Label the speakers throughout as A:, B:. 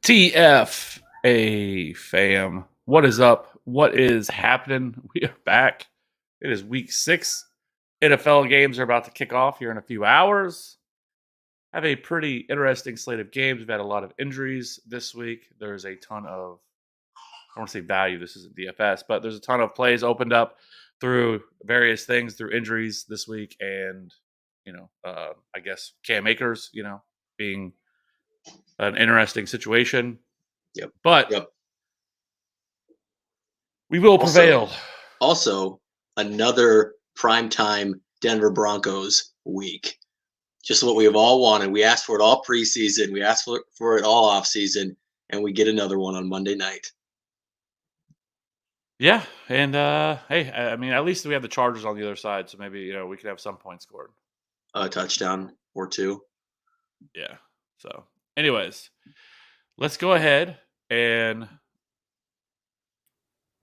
A: TFA fam. What is up? What is happening? We are back. It is week 6. NFL games are about to kick off here in a few hours. Have a pretty interesting slate of games. We've had a lot of injuries this week. There's a ton of, I don't want to say value, this isn't DFS, but there's a ton of plays opened up through various things, through injuries this week. And, I guess Cam Akers, being an interesting situation.
B: Yep.
A: But we will prevail.
B: Also, another primetime Denver Broncos week. Just what we have all wanted. We asked for it all preseason. We asked for it all offseason, and we get another one on Monday night.
A: Yeah, and hey, I mean, at least we have the Chargers on the other side, so maybe we could have some points scored.
B: A touchdown or two.
A: Yeah. So, anyways, let's go ahead and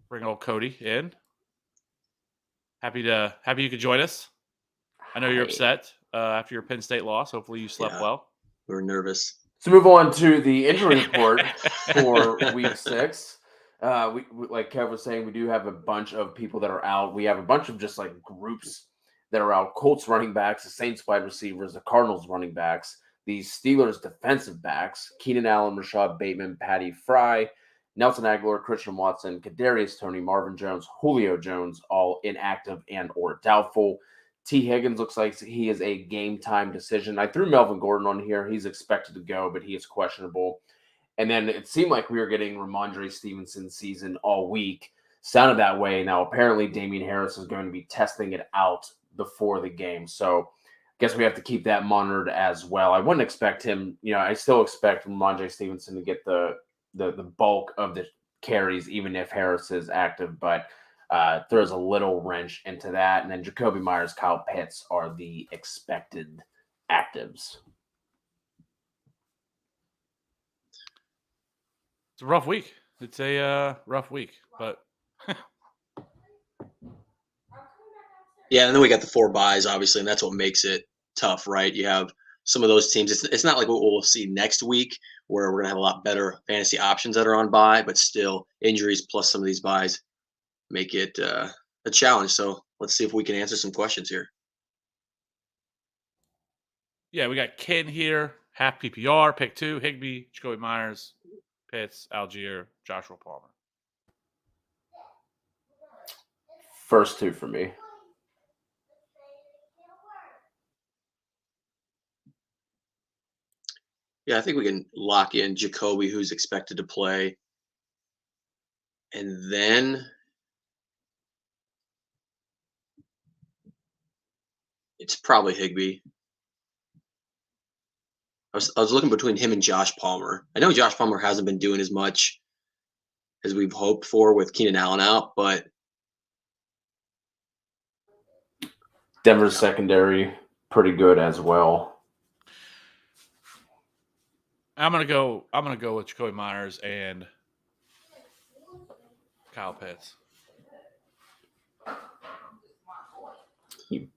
A: bring old Cody in. Happy you could join us. I know you're upset after your Penn State loss. Hopefully you slept well.
B: We were nervous.
C: To move on to the injury report for week 6. We like Kev was saying, we do have a bunch of people that are out. We have a bunch of just like groups that are out. Colts running backs, the Saints wide receivers, the Cardinals running backs, the Steelers defensive backs, Keenan Allen, Rashad Bateman, Patty Fry, Nelson Aguilar, Christian Watson, Kadarius Toney, Marvin Jones, Julio Jones, all inactive and or doubtful. T. Higgins looks like he is a game-time decision. I threw Melvin Gordon on here. He's expected to go, but he is questionable. And then it seemed like we were getting Ramondre Stevenson season all week. Sounded that way. Now, apparently, Damian Harris is going to be testing it out before the game. So I guess we have to keep that monitored as well. I wouldn't expect him. I still expect Ramondre Stevenson to get the bulk of the carries, even if Harris is active, but throws a little wrench into that. And then Jacoby Myers, Kyle Pitts are the expected actives.
A: It's a rough week. It's a rough week, but
B: yeah, and then we got the 4 buys, obviously, and that's what makes it tough, right? You have some of those teams. It's not like what we'll see next week, where we're going to have a lot better fantasy options that are on buy, but still injuries plus some of these buys make it a challenge. So let's see if we can answer some questions here.
A: Yeah, we got Ken here, half PPR, pick 2, Higbee, Jacoby Myers, Pitts, Algier, Joshua Palmer.
C: First 2 for me.
B: Yeah, I think we can lock in Jacoby, who's expected to play. And then it's probably Higbee. I was looking between him and Josh Palmer. I know Josh Palmer hasn't been doing as much as we've hoped for with Keenan Allen out, but
C: Denver's secondary pretty good as well.
A: I'm gonna go with Jacoby Myers and Kyle Pitts.
C: You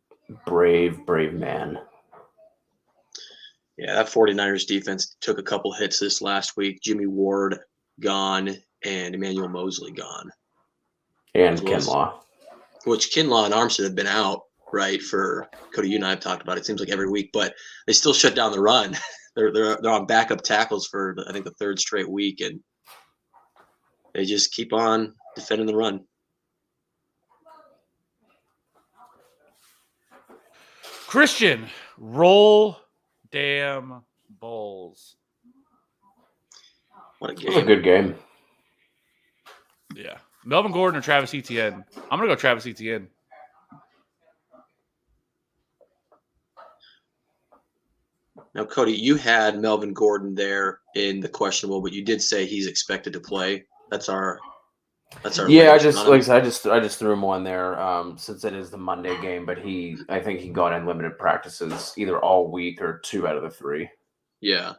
C: brave man.
B: Yeah, that 49ers defense took a couple hits this last week. Jimmy Ward gone and Emmanuel Mosley gone.
C: And Kinlaw.
B: Which Kinlaw and Armstead have been out, right, for Cody, you and I have talked about it. It seems like every week, but they still shut down the run. They're on backup tackles for, I think, the 3rd straight week, and they just keep on defending the run.
A: Christian, roll damn Bulls.
B: What a game.
C: It was a good game.
A: Yeah. Melvin Gordon or Travis Etienne? I'm going to go Travis Etienne.
B: Now, Cody, you had Melvin Gordon there in the questionable, but you did say he's expected to play. That's our.
C: Yeah, I just threw him on there since it is the Monday game, but I think he got in limited practices either all week or 2 out of the 3.
B: Yeah.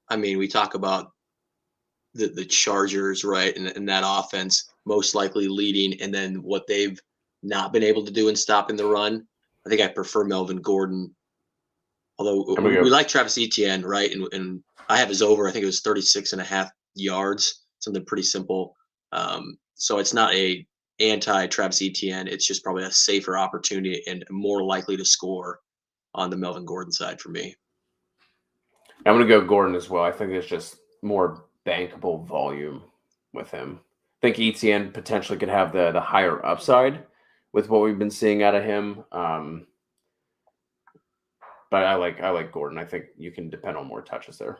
B: I mean, we talk about the Chargers, right, and that offense most likely leading, and then what they've not been able to do in stopping the run. I think I prefer Melvin Gordon Although we like Travis Etienne, right? And I have his over. I think it was 36.5 yards, something pretty simple. So it's not a anti-Travis Etienne. It's just probably a safer opportunity and more likely to score on the Melvin Gordon side for me.
C: I'm going to go Gordon as well. I think there's just more bankable volume with him. I think Etienne potentially could have the higher upside with what we've been seeing out of him. But I like Gordon. I think you can depend on more touches there.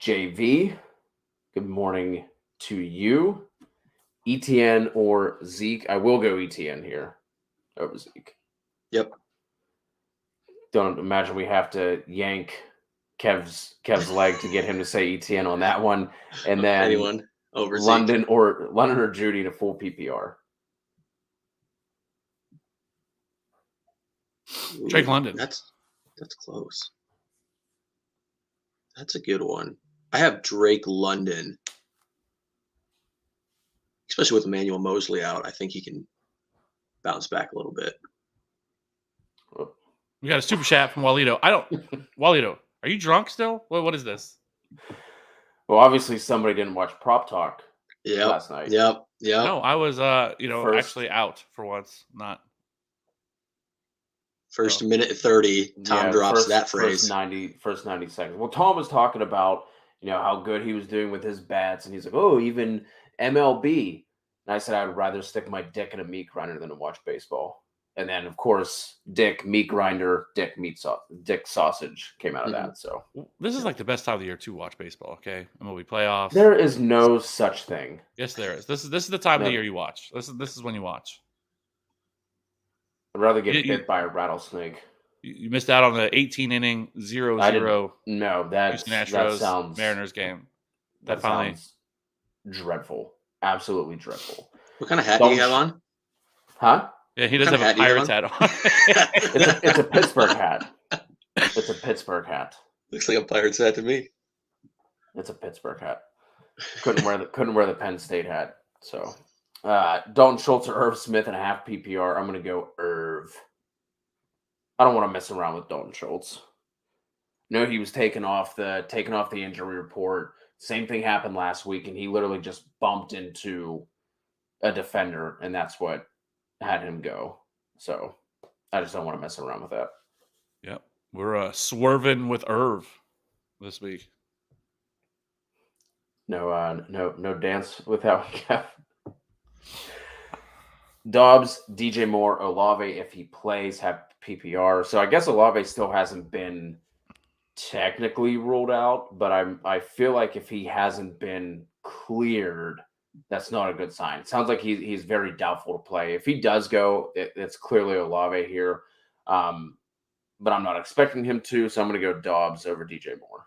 C: JV, good morning to you. Etienne or Zeke? I will go Etienne here over Zeke.
B: Yep.
C: Don't imagine we have to yank Kev's leg to get him to say Etienne on that one. And then
B: anyone over
C: London
B: Zeke.
C: or Judy to full PPR.
A: Drake London.
B: That's close. That's a good one. I have Drake London, especially with Emmanuel Mosley out. I think he can bounce back a little bit.
A: We got a super chat from Walito. Walito, are you drunk still? What is this?
C: Well, obviously somebody didn't watch Prop Talk last night.
B: Yep.
A: No, I was actually out for once. Not
B: first minute 30. Tom drops that phrase.
C: First 90 seconds. Well, Tom was talking about how good he was doing with his bats, and he's like, "Oh, even MLB." And I said I'd rather stick my dick in a meat grinder than to watch baseball. And then, of course, Dick meat grinder, Dick sausage came out of that. So
A: this is like the best time of the year to watch baseball. Okay, MLB playoffs.
C: There is no such thing.
A: Yes, there is. This is the time of the year you watch. This is when you watch.
C: I'd rather get bit by a rattlesnake.
A: You missed out on the 18-inning 0-0.
C: No, that sounds
A: Mariners game.
C: That sounds dreadful. Absolutely dreadful.
B: What kind of hat do you have on?
C: Huh?
A: Yeah, he does have a Pirates hat on.
C: It's a Pittsburgh hat. It's a Pittsburgh hat.
B: Looks like a Pirates hat to me.
C: It's a Pittsburgh hat. Couldn't wear the Penn State hat. So Dalton Schultz or Irv Smith and a half PPR. I'm gonna go Irv. I don't want to mess around with Dalton Schultz. No, he was taken off the injury report. Same thing happened last week, and he literally just bumped into a defender, and that's what had him go. So I just don't want to mess around with that.
A: Yep. We're swerving with Irv this week.
C: No dance with that one, Kev. Dobbs, DJ Moore, Olave, if he plays, have PPR. So I guess Olave still hasn't been technically ruled out, but I feel like if he hasn't been cleared, that's not a good sign. It sounds like he's very doubtful to play. If he does go, it's clearly Olave here. But I'm not expecting him to, so I'm going to go Dobbs over DJ Moore.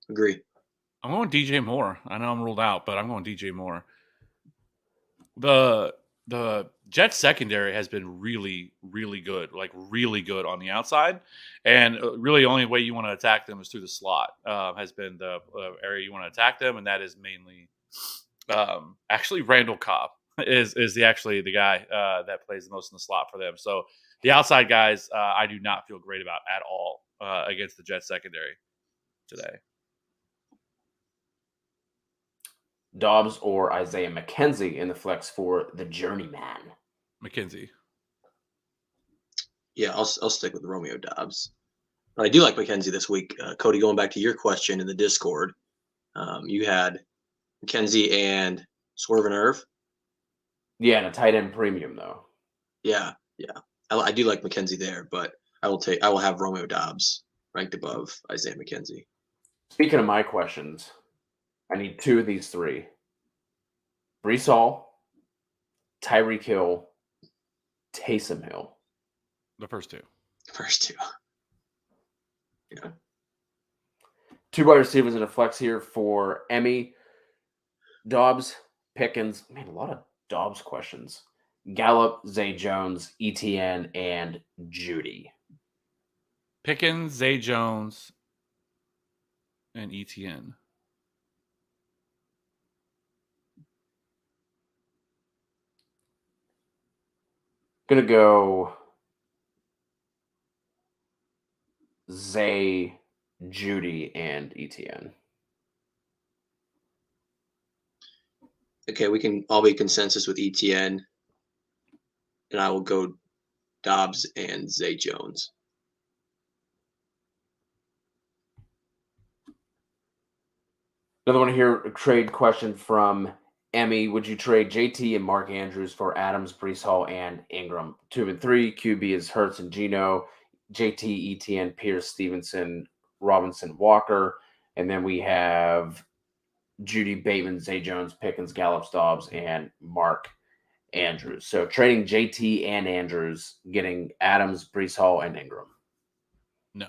B: Agree.
A: I'm going DJ Moore. I know I'm ruled out, but I'm going DJ Moore. The Jets secondary has been really, really good, like really good on the outside. And really the only way you want to attack them is through the slot, has been the area you want to attack them. And that is mainly actually Randall Cobb is the guy that plays the most in the slot for them. So the outside guys, I do not feel great about at all against the Jets secondary today.
C: Dobbs or Isaiah McKenzie in the flex for the journeyman.
A: Mckenzie.
B: Yeah, I'll stick with Romeo Dobbs. But I do like McKenzie this week. Cody, going back to your question in the Discord, you had McKenzie and Swerve and Irv.
C: Yeah, and a tight end premium though.
B: Yeah. I do like McKenzie there, but I will have Romeo Dobbs ranked above Isaiah McKenzie.
C: Speaking of my questions, I need two of these three. Breece Hall, Tyreek Hill, Taysom Hill.
A: The first two.
B: Yeah.
C: Two wide receivers in a flex here for Emmy. Dobbs, Pickens. Man, a lot of Dobbs questions. Gallup, Zay Jones, ETN, and Judy.
A: Pickens, Zay Jones, and ETN.
C: Gonna go Zay, Judy, and ETN.
B: Okay, we can all be consensus with ETN, and I will go Dobbs and Zay Jones.
C: Another one here, a trade question from Emmy. Would you trade JT and Mark Andrews for Adams, Breece Hall, and Ingram? 2 and 3. QB is Hurts and Geno. JT, ETN, Pierce, Stevenson, Robinson, Walker. And then we have Judy, Bateman, Zay Jones, Pickens, Gallup, Dobbs, and Mark Andrews. So trading JT and Andrews, getting Adams, Breece Hall, and Ingram.
A: No.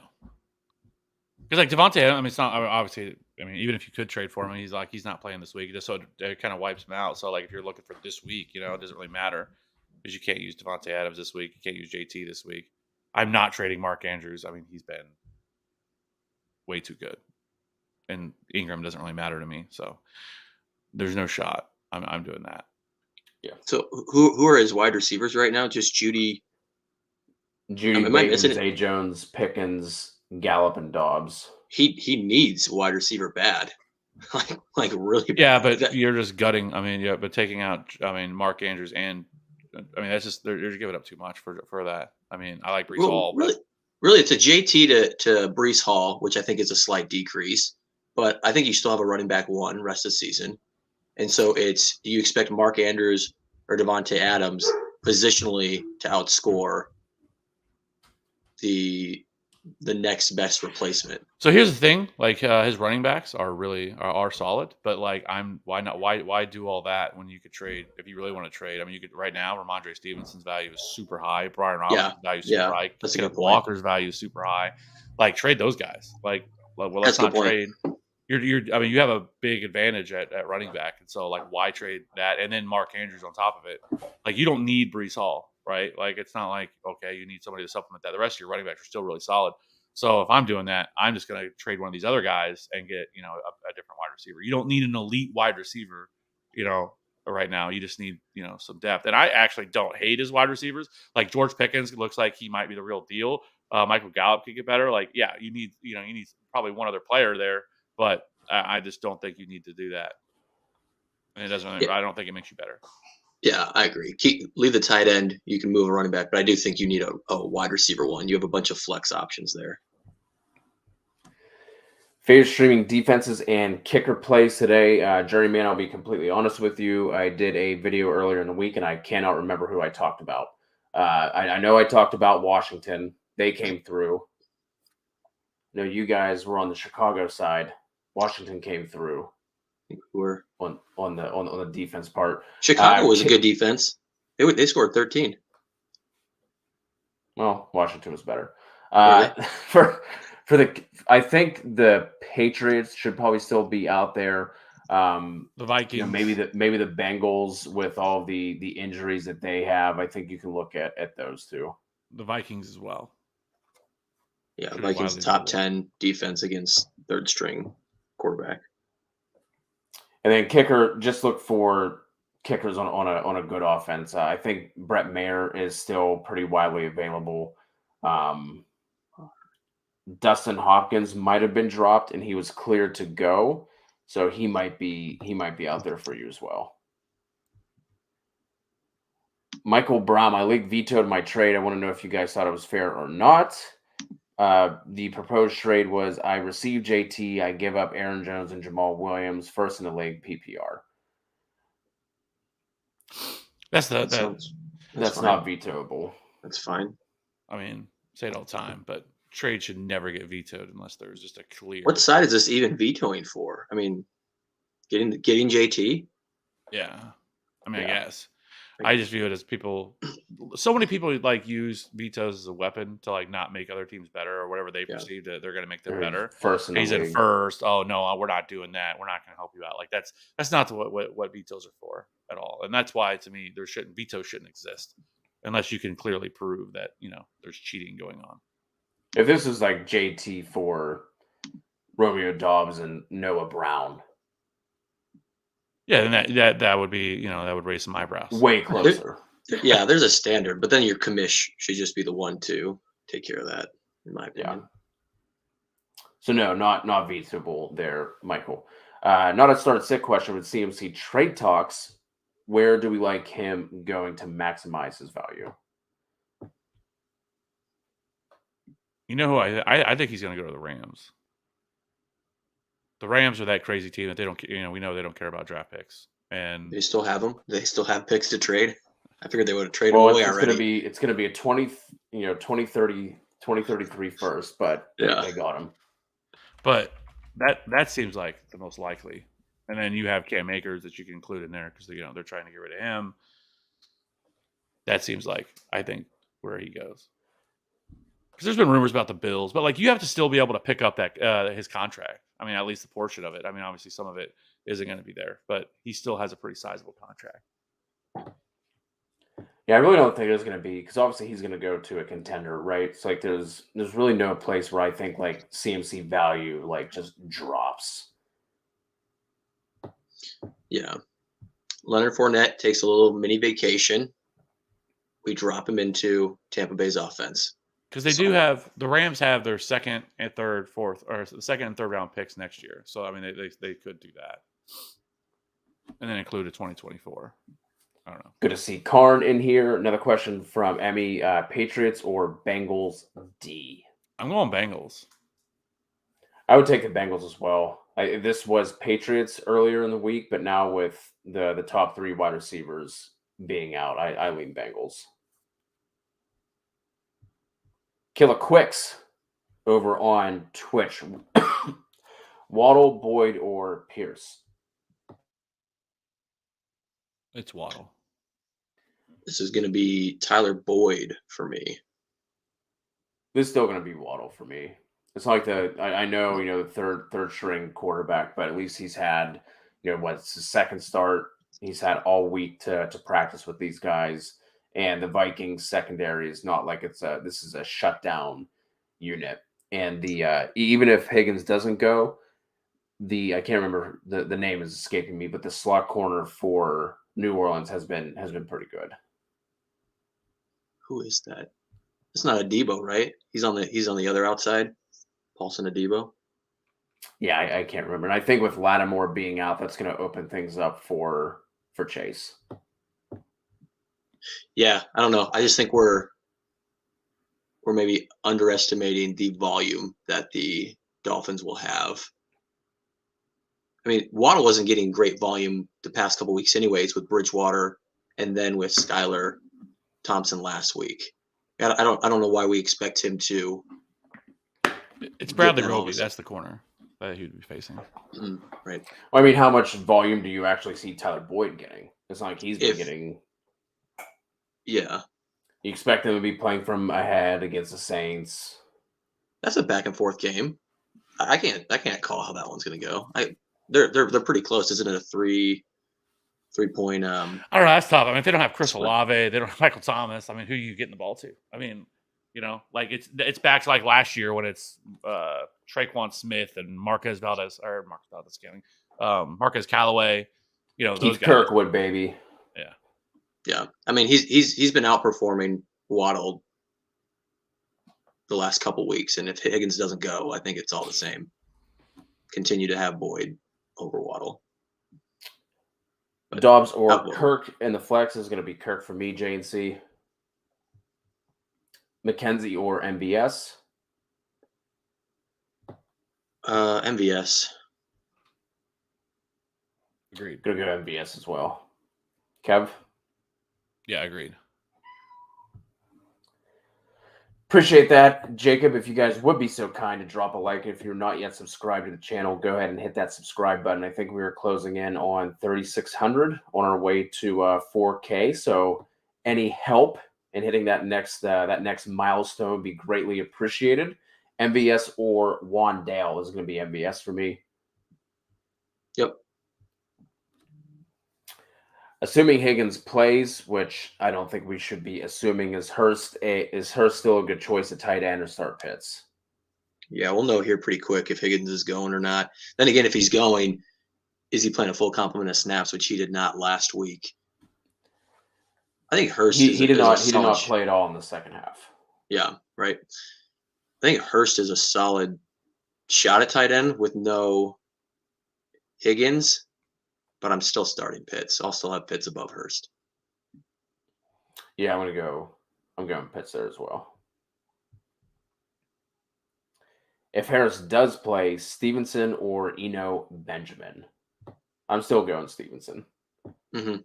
A: Because like Devontae, I mean, it's not obviously. I mean, even if you could trade for him, he's not playing this week. Just so it kind of wipes him out. So like, if you're looking for this week, it doesn't really matter because you can't use Devontae Adams this week. You can't use JT this week. I'm not trading Mark Andrews. I mean, he's been way too good, and Ingram doesn't really matter to me. So there's no shot. I'm doing that.
B: Yeah. So who are his wide receivers right now? Just Judy,
C: Bateman, Zay Jones, Pickens, Gallup, and Dobbs.
B: He needs wide receiver bad, like really.
A: Yeah,
B: bad.
A: but you're just gutting. I mean, yeah, but taking out. I mean, Mark Andrews and. I mean, that's just they're just giving up too much for that. I mean, I like Breece Hall.
B: Really, it's a JT to Breece Hall, which I think is a slight decrease. But I think you still have a running back one rest of the season, and so do you expect Mark Andrews or Devontae Adams positionally to outscore the next best replacement?
A: So here's the thing: like his running backs are solid, but like why do all that when you could trade if you really want to trade? I mean, you could right now. Ramondre Stevenson's value is super high. Brian Robinson's value is super high.
B: That's a good point.
A: Walker's value is super high. Like trade those guys. Well, let's not trade. I mean, you have a big advantage at running back, and so like why trade that and then Mark Andrews on top of it? Like you don't need Breece Hall, right? Like it's not like okay, you need somebody to supplement that. The rest of your running backs are still really solid. So if I'm doing that, I'm just going to trade one of these other guys and get, a different wide receiver. You don't need an elite wide receiver, right now. You just need, some depth. And I actually don't hate his wide receivers. Like George Pickens looks like he might be the real deal. Michael Gallup could get better. Like, yeah, you need probably one other player there, but I just don't think you need to do that. And it doesn't. I don't think it makes you better.
B: Yeah, I agree. Leave the tight end. You can move a running back, but I do think you need a wide receiver one. You have a bunch of flex options there.
C: Favorite streaming defenses and kicker plays today. Journeyman, I'll be completely honest with you. I did a video earlier in the week, and I cannot remember who I talked about. I know I talked about Washington. They came through. No, you guys were on the Chicago side. Washington came through.
B: We're
C: on the defense part.
B: Chicago was a good defense. They scored 13.
C: Well, Washington was better.
B: Really?
C: I think the Patriots should probably still be out there.
A: The Vikings,
C: maybe the Bengals with all the injuries that they have. I think you can look at those two.
A: The Vikings as well.
B: Yeah, Vikings top 10 defense against third string quarterback.
C: And then kicker, just look for kickers on a good offense. I think Brett Mayer is still pretty widely available. Dustin Hopkins might have been dropped, and he was cleared to go, so he might be out there for you as well. Michael Brown, my league vetoed my trade. I want to know if you guys thought it was fair or not. The proposed trade was I receive JT, I give up Aaron Jones and Jamal Williams, first in the league PPR.
A: That's
C: not vetoable.
B: That's fine.
A: I mean, say it all the time, but trade should never get vetoed unless there's just a clear.
B: What side is this even vetoing for? I mean, getting JT?
A: Yeah. I mean, I guess. I just view it as so many people like use vetoes as a weapon to like not make other teams better or whatever they perceive that they're going to make them better. He's at first. Oh no, we're not doing that. We're not going to help you out. Like that's not what vetoes are for at all. And that's why to me vetoes shouldn't exist unless you can clearly prove that there's cheating going on.
C: If this is like JT for Romeo Dobbs and Noah Brown.
A: Yeah, and that would be, that would raise some eyebrows.
C: Way closer.
B: Yeah, there's a standard, but then your commish should just be the one to take care of that, in my opinion.
C: Yeah. So no, not vetoable there, Michael. Not a start sit question with CMC trade talks. Where do we like him going to maximize his value?
A: You know who I think he's going to go to the Rams. The Rams are that crazy team that they don't, we know they don't care about draft picks, and
B: They still have them. They still have picks to trade. I figured they would have traded
C: well,
B: away
C: it's
B: already.
C: It's gonna be a 2033 first, but they got him.
A: But that seems like the most likely. And then you have Cam Akers that you can include in there because they're trying to get rid of him. That seems like, I think, where he goes. Because there's been rumors about the Bills, but you have to still be able to pick up that his contract. I mean, at least a portion of it. I mean, obviously some of it isn't going to be there, but he still has a pretty sizable contract.
C: Yeah, I really don't think there's going to be, because obviously he's going to go to a contender, right? So there's really no place where I think CMC value just drops.
B: Yeah. Leonard Fournette takes a little mini vacation. We drop him into Tampa Bay's offense.
A: Because the Rams have their second and third round picks next year. So, I mean, they could do that. And then include a 2024. I don't know.
C: Good to see Karn in here. Another question from Emmy, Patriots or Bengals D?
A: I'm going Bengals.
C: I would take the Bengals as well. This was Patriots earlier in the week, but now with the top three wide receivers being out, I lean Bengals. Killer Quicks over on Twitch. Waddle, Boyd, or Pierce?
A: It's Waddle.
B: This is going to be Tyler Boyd for me.
C: This is still going to be Waddle for me. It's like I know, the third string quarterback, but at least he's had, it's his second start. He's had all week to practice with these guys. And the Vikings secondary is not like this is a shutdown unit. And even if Higgins doesn't go, I can't remember the name is escaping me, but the slot corner for New Orleans has been pretty good.
B: Who is that? It's not Adebo, right? He's on the other outside. Paulson Adebo.
C: Yeah, I can't remember. And I think with Lattimore being out, that's going to open things up for Chase.
B: Yeah, I don't know. I just think we're maybe underestimating the volume that the Dolphins will have. I mean, Waddle wasn't getting great volume the past couple weeks anyways with Bridgewater and then with Skylar Thompson last week. I don't know why we expect him to.
A: It's Bradley Roby. That's the corner that he would be facing.
B: Right.
C: Well, I mean, how much volume do you actually see Tyler Boyd getting? It's not like he's been getting.
B: Yeah. You
C: expect him to be playing from ahead against the Saints.
B: That's a back and forth game. I can't call how that one's going to go. They're pretty close. Isn't it a 3-point?
A: I don't know. That's tough. I mean, if they don't have Chris Olave, they don't have Michael Thomas. I mean, who are you getting the ball to? I mean, it's back to last year when it's Traquan Smith and Marquez Callaway. Those
C: Keith
A: guys.
C: Kirkwood, baby.
A: Yeah.
B: Yeah. I mean, he's been outperforming Waddle the last couple weeks, and if Higgins doesn't go, I think it's all the same. Continue to have Boyd over Waddle.
C: Dobbs or Kirk in the flex is going to be Kirk for me, JNC. Mckenzie or MVS?
B: MVS.
A: Agreed.
C: Gonna go MVS as well. Kev?
A: Yeah, agreed.
C: Appreciate that. Jacob, if you guys would be so kind to drop a like. If you're not yet subscribed to the channel, go ahead and hit that subscribe button. I think we are closing in on 3,600 on our way to 4K. So any help in hitting that next milestone would be greatly appreciated. MVS or Wandell is going to be MVS for me.
B: Yep.
C: Assuming Higgins plays, which I don't think we should be assuming, is Hurst still a good choice at tight end or start Pitts?
B: Yeah, we'll know here pretty quick if Higgins is going or not. Then again, if he's going, is he playing a full complement of snaps, which he did not last week? I think Hurst
C: He did
B: is a
C: not
B: solid
C: play at all in the second half.
B: Yeah, right. I think Hurst is a solid shot at tight end with no Higgins, but I'm still starting Pitts. I'll still have Pitts above Hurst.
C: Yeah, I'm going Pitts there as well. If Harris does play, Stevenson or Eno Benjamin, I'm still going Stevenson.
B: Mm-hmm.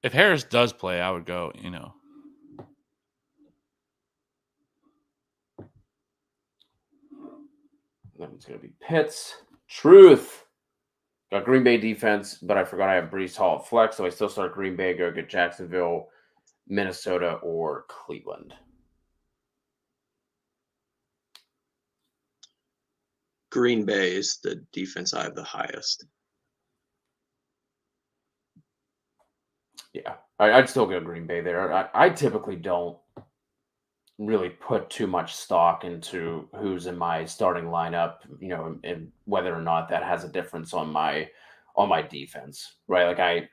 A: If Harris does play, I would go,
C: That one's going to be Pitts. Truth. Got Green Bay defense, but I forgot I have Breece Hall at flex, so I still start Green Bay, go get Jacksonville, Minnesota, or Cleveland.
B: Green Bay is the defense I have the highest.
C: Yeah, I'd still go Green Bay there. I typically don't really put too much stock into who's in my starting lineup, and whether or not that has a difference on my defense, right?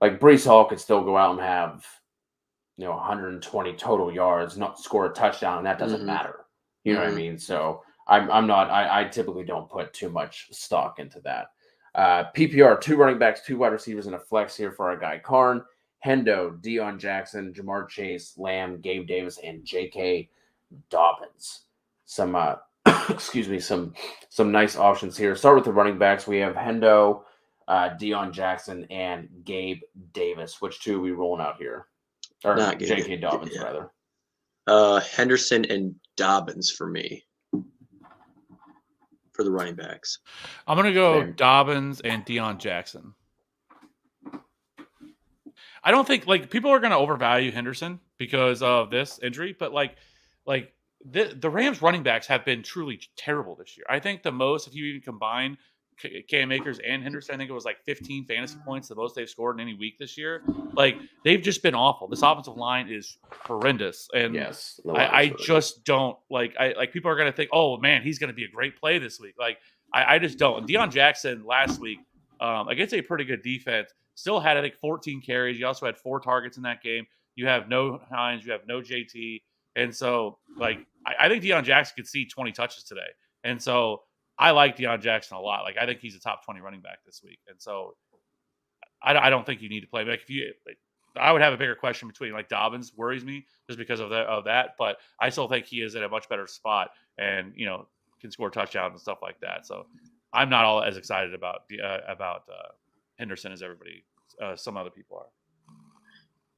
C: Like Breece Hall could still go out and have 120 total yards, not score a touchdown, and that doesn't matter. You know what I mean? So I typically don't put too much stock into that. PPR, 2 running backs, 2 wide receivers, and a flex here for our guy Karn. Hendo, Dion Jackson, Jamar Chase, Lamb, Gabe Davis, and J.K. Dobbins. Some some nice options here. Start with the running backs. We have Hendo, Dion Jackson, and Gabe Davis. Which 2 are we rolling out here? Or
B: Not
C: J.K. Dobbins, rather.
B: Henderson and Dobbins for me. For the running backs.
A: I'm going to go Dobbins and Dion Jackson. I don't think people are going to overvalue Henderson because of this injury, but the Rams running backs have been truly terrible this year. I think the most, if you even combine Cam Akers and Henderson, I think it was 15 fantasy points, the most they've scored in any week this year. They've just been awful. This offensive line is horrendous, and
C: yes,
A: I just don't people are going to think, oh man, he's going to be a great play this week. I just don't. And Dion Jackson last week against a pretty good defense still had, I think, 14 carries. You also had 4 targets in that game. You have no Hines, you have no JT, and so I think Dion Jackson could see 20 touches today, and so I like Dion Jackson a lot. I think he's a top 20 running back this week, and so I don't think you need to play. I would have a bigger question between Dobbins worries me just because of that, but I still think he is in a much better spot and can score touchdowns and stuff like that. So I'm not all as excited about Henderson as everybody, some other people are.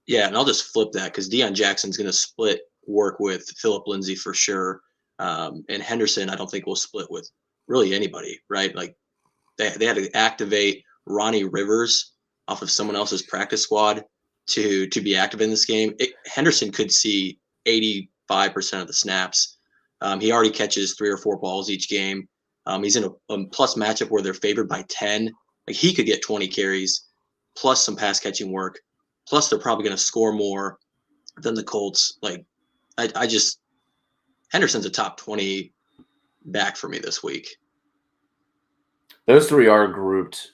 B: Yeah, and I'll just flip that because Dion Jackson's going to split work with Phillip Lindsay for sure, and Henderson I don't think will split with really anybody, right? They had to activate Ronnie Rivers off of someone else's practice squad to be active in this game. Henderson could see 85% of the snaps. He already catches 3 or 4 balls each game. He's in a plus matchup where they're favored by 10. He could get 20 carries plus some pass catching work. Plus they're probably going to score more than the Colts. Henderson's a top 20 back for me this week.
C: Those 3 are grouped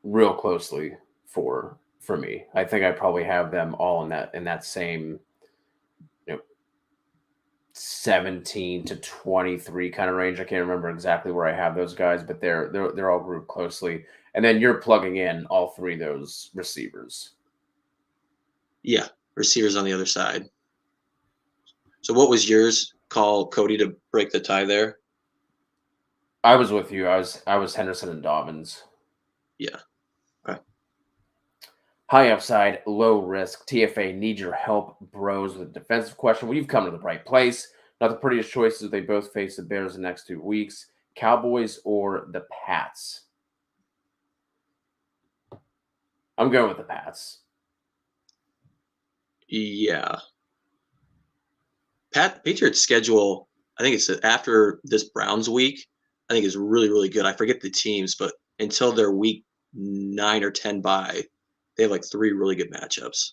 C: real closely for me. I think I probably have them all in that same 17 to 23 kind of range. I can't remember exactly where I have those guys, but they're all grouped closely. And then you're plugging in all 3 of those receivers.
B: Yeah, receivers on the other side. So what was yours? Call Cody to break the tie there.
C: I was with you. I was Henderson and Dobbins.
B: Yeah. Okay.
C: High upside, low risk. TFA need your help, bros, with a defensive question. Well, you've come to the right place. Not the prettiest choices. They both face the Bears the next 2 weeks. Cowboys or the Pats? I'm going with the Pats.
B: Yeah. Patriots schedule, I think it's after this Browns week, I think is really, really good. I forget the teams, but until their week 9 or 10 bye, they have 3 really good matchups.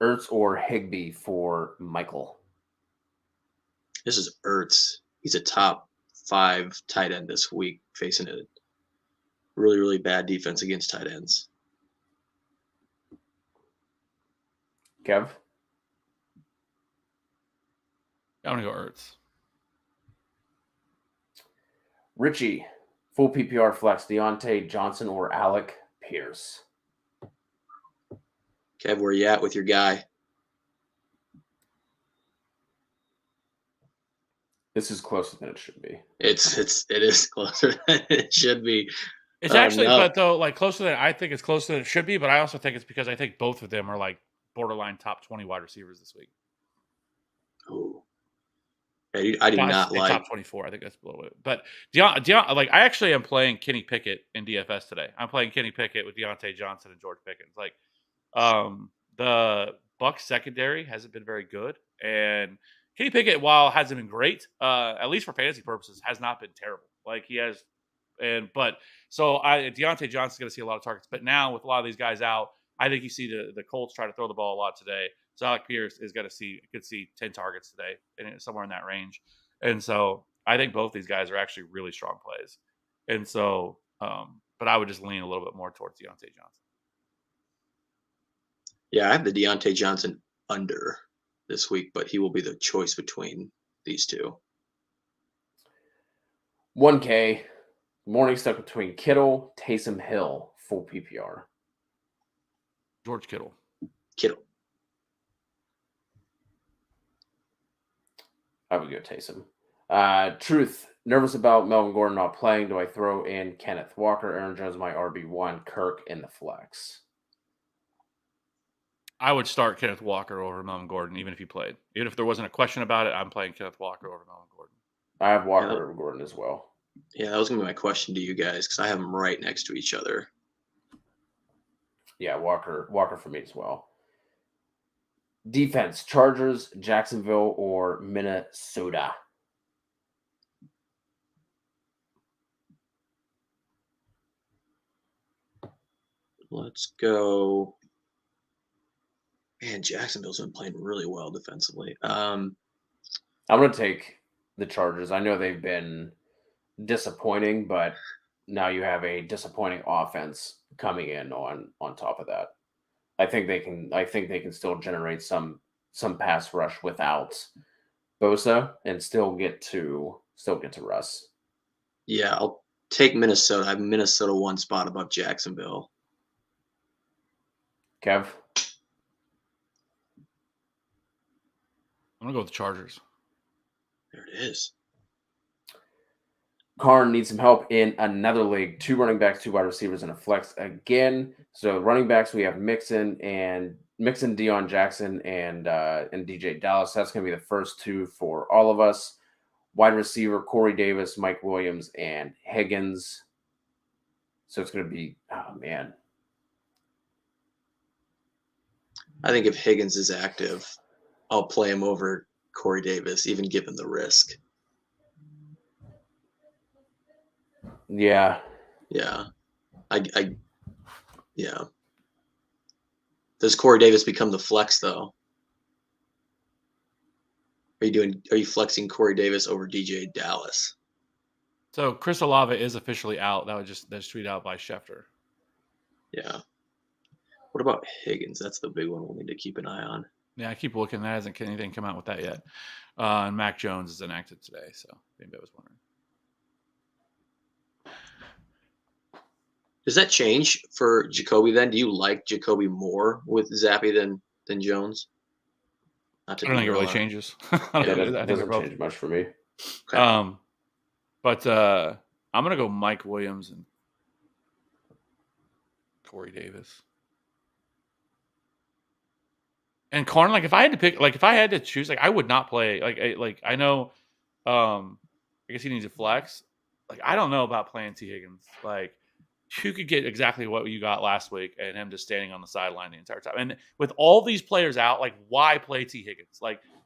C: Ertz or Higbee for Michael?
B: This is Ertz. He's a top 5 tight end this week, facing a really, really bad defense against tight ends.
C: Kev?
A: I'm going to go Ertz.
C: Richie, full PPR flex, Deonte Johnson or Alec Pierce?
B: Kev, where you at with your guy?
C: This is closer than it should be.
B: It is closer than it should be.
A: It's actually, but though, like closer than I think it's closer than it should be. But I also think it's because I think both of them are like borderline top 20 wide receivers this week.
B: Oh, I do not like
A: top 24. I think that's below it. But Deon, like I actually am playing Kenny Pickett in DFS today. I'm playing Kenny Pickett with Deonte Johnson and George Pickens. Like, the Bucs secondary hasn't been very good, and Kenny Pickett, while hasn't been great, at least for fantasy purposes, has not been terrible. Like he has, Deonte Johnson's going to see a lot of targets. But now with a lot of these guys out, I think you see the Colts try to throw the ball a lot today. So Alec Pierce is going to could see 10 targets today, and somewhere in that range. And so I think both these guys are actually really strong plays. And so, but I would just lean a little bit more towards Deonte Johnson.
B: Yeah, I have the Deonte Johnson under this week, but he will be the choice between these two.
C: 1K, morning stuck between Kittle, Taysom Hill, full PPR.
A: George Kittle.
C: I would go Taysom. Truth, nervous about Melvin Gordon not playing. Do I throw in Kenneth Walker, Aaron Jones, my RB1, Kirk in the flex?
A: I would start Kenneth Walker over Melvin Gordon, even if he played. Even if there wasn't a question about it, I'm playing Kenneth Walker over Melvin Gordon.
C: I have Walker over Gordon as well.
B: Yeah, that was going to be my question to you guys because I have them right next to each other.
C: Yeah, Walker for me as well. Defense, Chargers, Jacksonville, or Minnesota?
B: Let's go. Man, Jacksonville's been playing really well defensively. I'm
C: going to take the Chargers. I know they've been disappointing, but now you have a disappointing offense coming in on top of that. I think they can still generate some pass rush without Bosa and still get to Russ.
B: Yeah, I'll take Minnesota. I have Minnesota one spot above Jacksonville.
C: Kev?
A: I'm going to go with the Chargers.
B: There it is.
C: Karn needs some help in another league. 2 running backs, 2 wide receivers, and a flex again. So running backs, we have Mixon, Dion Jackson, and DJ Dallas. That's going to be the first 2 for all of us. Wide receiver, Corey Davis, Mike Williams, and Higgins. So it's going to be, oh, man.
B: I think if Higgins is active, I'll play him over Corey Davis, even given the risk.
C: Yeah.
B: Yeah. Yeah. Does Corey Davis become the flex though? Are you flexing Corey Davis over DJ Dallas?
A: So Chris Olave is officially out. That's tweeted out by Schefter.
B: Yeah. What about Higgins? That's the big one we'll need to keep an eye on.
A: Yeah, I keep looking. There hasn't anything come out with that yet. And Mac Jones is inactive today, so maybe I was wondering.
B: Does that change for Jacoby then? Do you like Jacoby more with Zappy than Jones?
A: I don't think it really changes.
C: I think it doesn't change much for me.
A: Okay. But I'm gonna go Mike Williams and Corey Davis. And Karn, if I had to choose, I would not play. I know, I guess he needs a flex. I don't know about playing T. Higgins. You could get exactly what you got last week and him just standing on the sideline the entire time. And with all these players out, why play T. Higgins?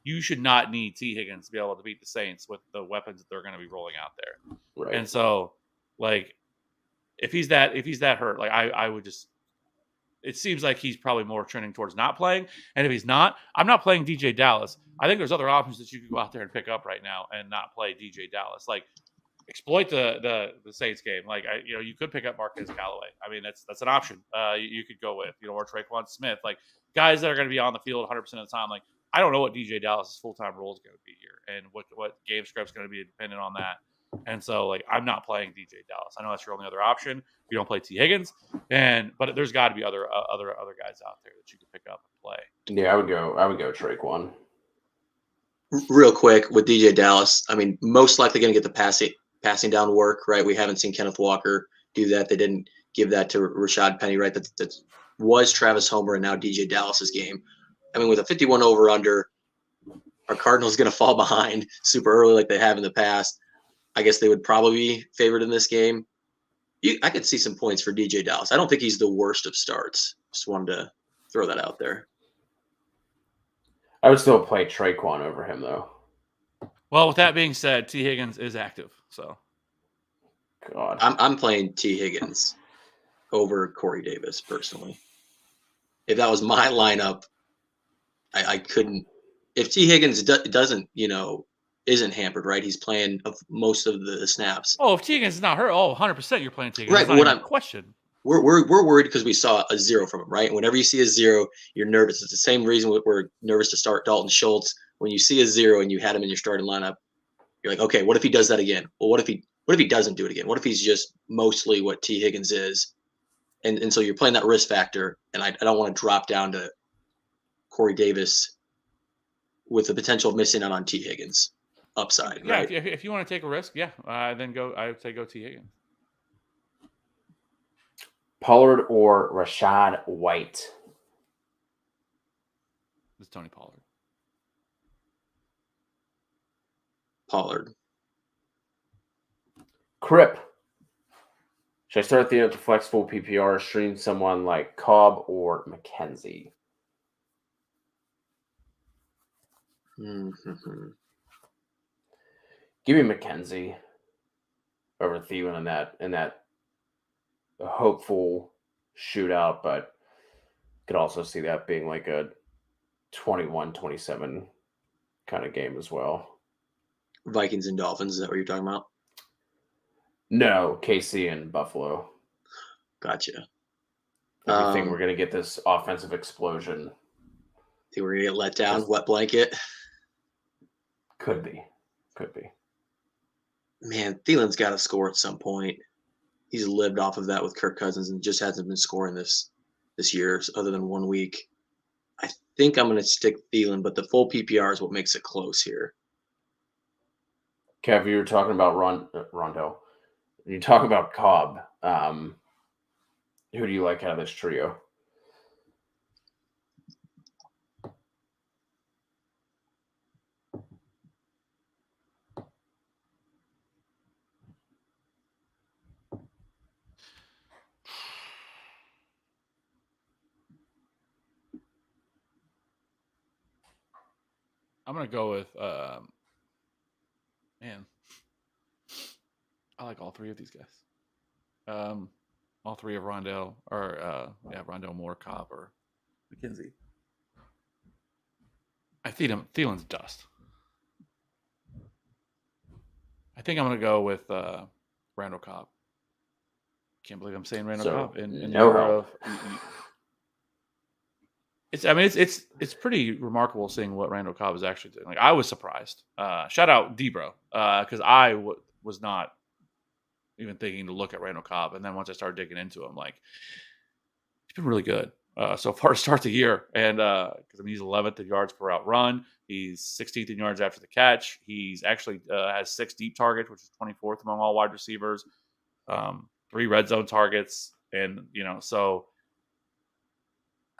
A: You should not need T. Higgins to be able to beat the Saints with the weapons that they're going to be rolling out there.
C: Right.
A: And so, if he's that hurt, I would just. It seems like he's probably more trending towards not playing. And if he's not, I'm not playing DJ Dallas. I think there's other options that you could go out there and pick up right now and not play DJ Dallas. exploit the Saints game. Like you could pick up Marquez Callaway. I mean, that's an option. You could go with or Traquan Smith, like guys that are going to be on the field 100% of the time. Like I don't know what DJ Dallas's full-time role is going to be here, and what game script's going to be dependent on that. And so, like, I'm not playing DJ Dallas. I know that's your only other option. You don't play T. Higgins, but there's got to be other guys out there that you can pick up and play.
C: Yeah, I would go Traquan.
B: Real quick with DJ Dallas, I mean, most likely going to get the passing down work, right? We haven't seen Kenneth Walker do that. They didn't give that to Rashad Penny, right? That was Travis Homer and now DJ Dallas's game. I mean, with a 51 over under, are Cardinals going to fall behind super early like they have in the past? I guess they would probably be favored in this game. I could see some points for DJ Dallas. I don't think he's the worst of starts. Just wanted to throw that out there.
C: I would still play Traquan over him, though.
A: Well, with that being said, T. Higgins is active, so.
C: God.
B: I'm playing T. Higgins over Corey Davis, personally. If that was my lineup, I couldn't. If T. Higgins doesn't, isn't hampered, right? He's playing most of the snaps.
A: Oh, if T. Higgins is not hurt, 100% you're playing T. Higgins.
B: Right,
A: That's not even a question.
B: We're worried because we saw a 0 from him, right? And whenever you see a 0, you're nervous. It's the same reason we're nervous to start Dalton Schultz. When you see a 0 and you had him in your starting lineup, you're like, okay, what if he does that again? Well, what if he doesn't do it again? What if he's just mostly what T. Higgins is? And so you're playing that risk factor, and I don't want to drop down to Corey Davis with the potential of missing out on T. Higgins upside.
A: Yeah,
B: right?
A: if you want to take a risk, then go. I would say go T. Higgins.
C: Pollard or Rashad White?
A: It's Tony Pollard.
B: Pollard.
C: Crip. Should I start the flex full PPR, stream someone like Cobb or Mckenzie?
B: Mm-hmm.
C: Give me Mckenzie over Thielen in that hopeful shootout, but could also see that being like a 21-27 kind of game as well.
B: Vikings and Dolphins, is that what you're talking about?
C: No, KC and Buffalo.
B: Gotcha.
C: I think we're going to get this offensive explosion.
B: Think we're going to get let down, wet blanket?
C: Could be.
B: Man, Thielen's got to score at some point. He's lived off of that with Kirk Cousins and just hasn't been scoring this year other than 1 week. I think I'm going to stick Thielen, but the full PPR is what makes it close here.
C: Kev, you were talking about Rondo. You talk about Cobb. Who do you like out of this trio?
A: I'm going to go with, I like all three of these guys. All three of Rondell, Rondell Moore, Cobb, or Mckenzie. I think Thielen's dust. I think I'm going to go with Randall Cobb. Can't believe I'm saying Randall Cobb. In
C: no
A: the
C: help.
A: It's pretty remarkable seeing what Randall Cobb is actually doing. Like I was surprised. Shout out Debro because I was not even thinking to look at Randall Cobb, and then once I started digging into him, like he's been really good so far to start the year. And because he's 11th in yards per route run, he's 16th in yards after the catch. He's actually has 6 deep targets, which is 24th among all wide receivers. 3 red zone targets, and so.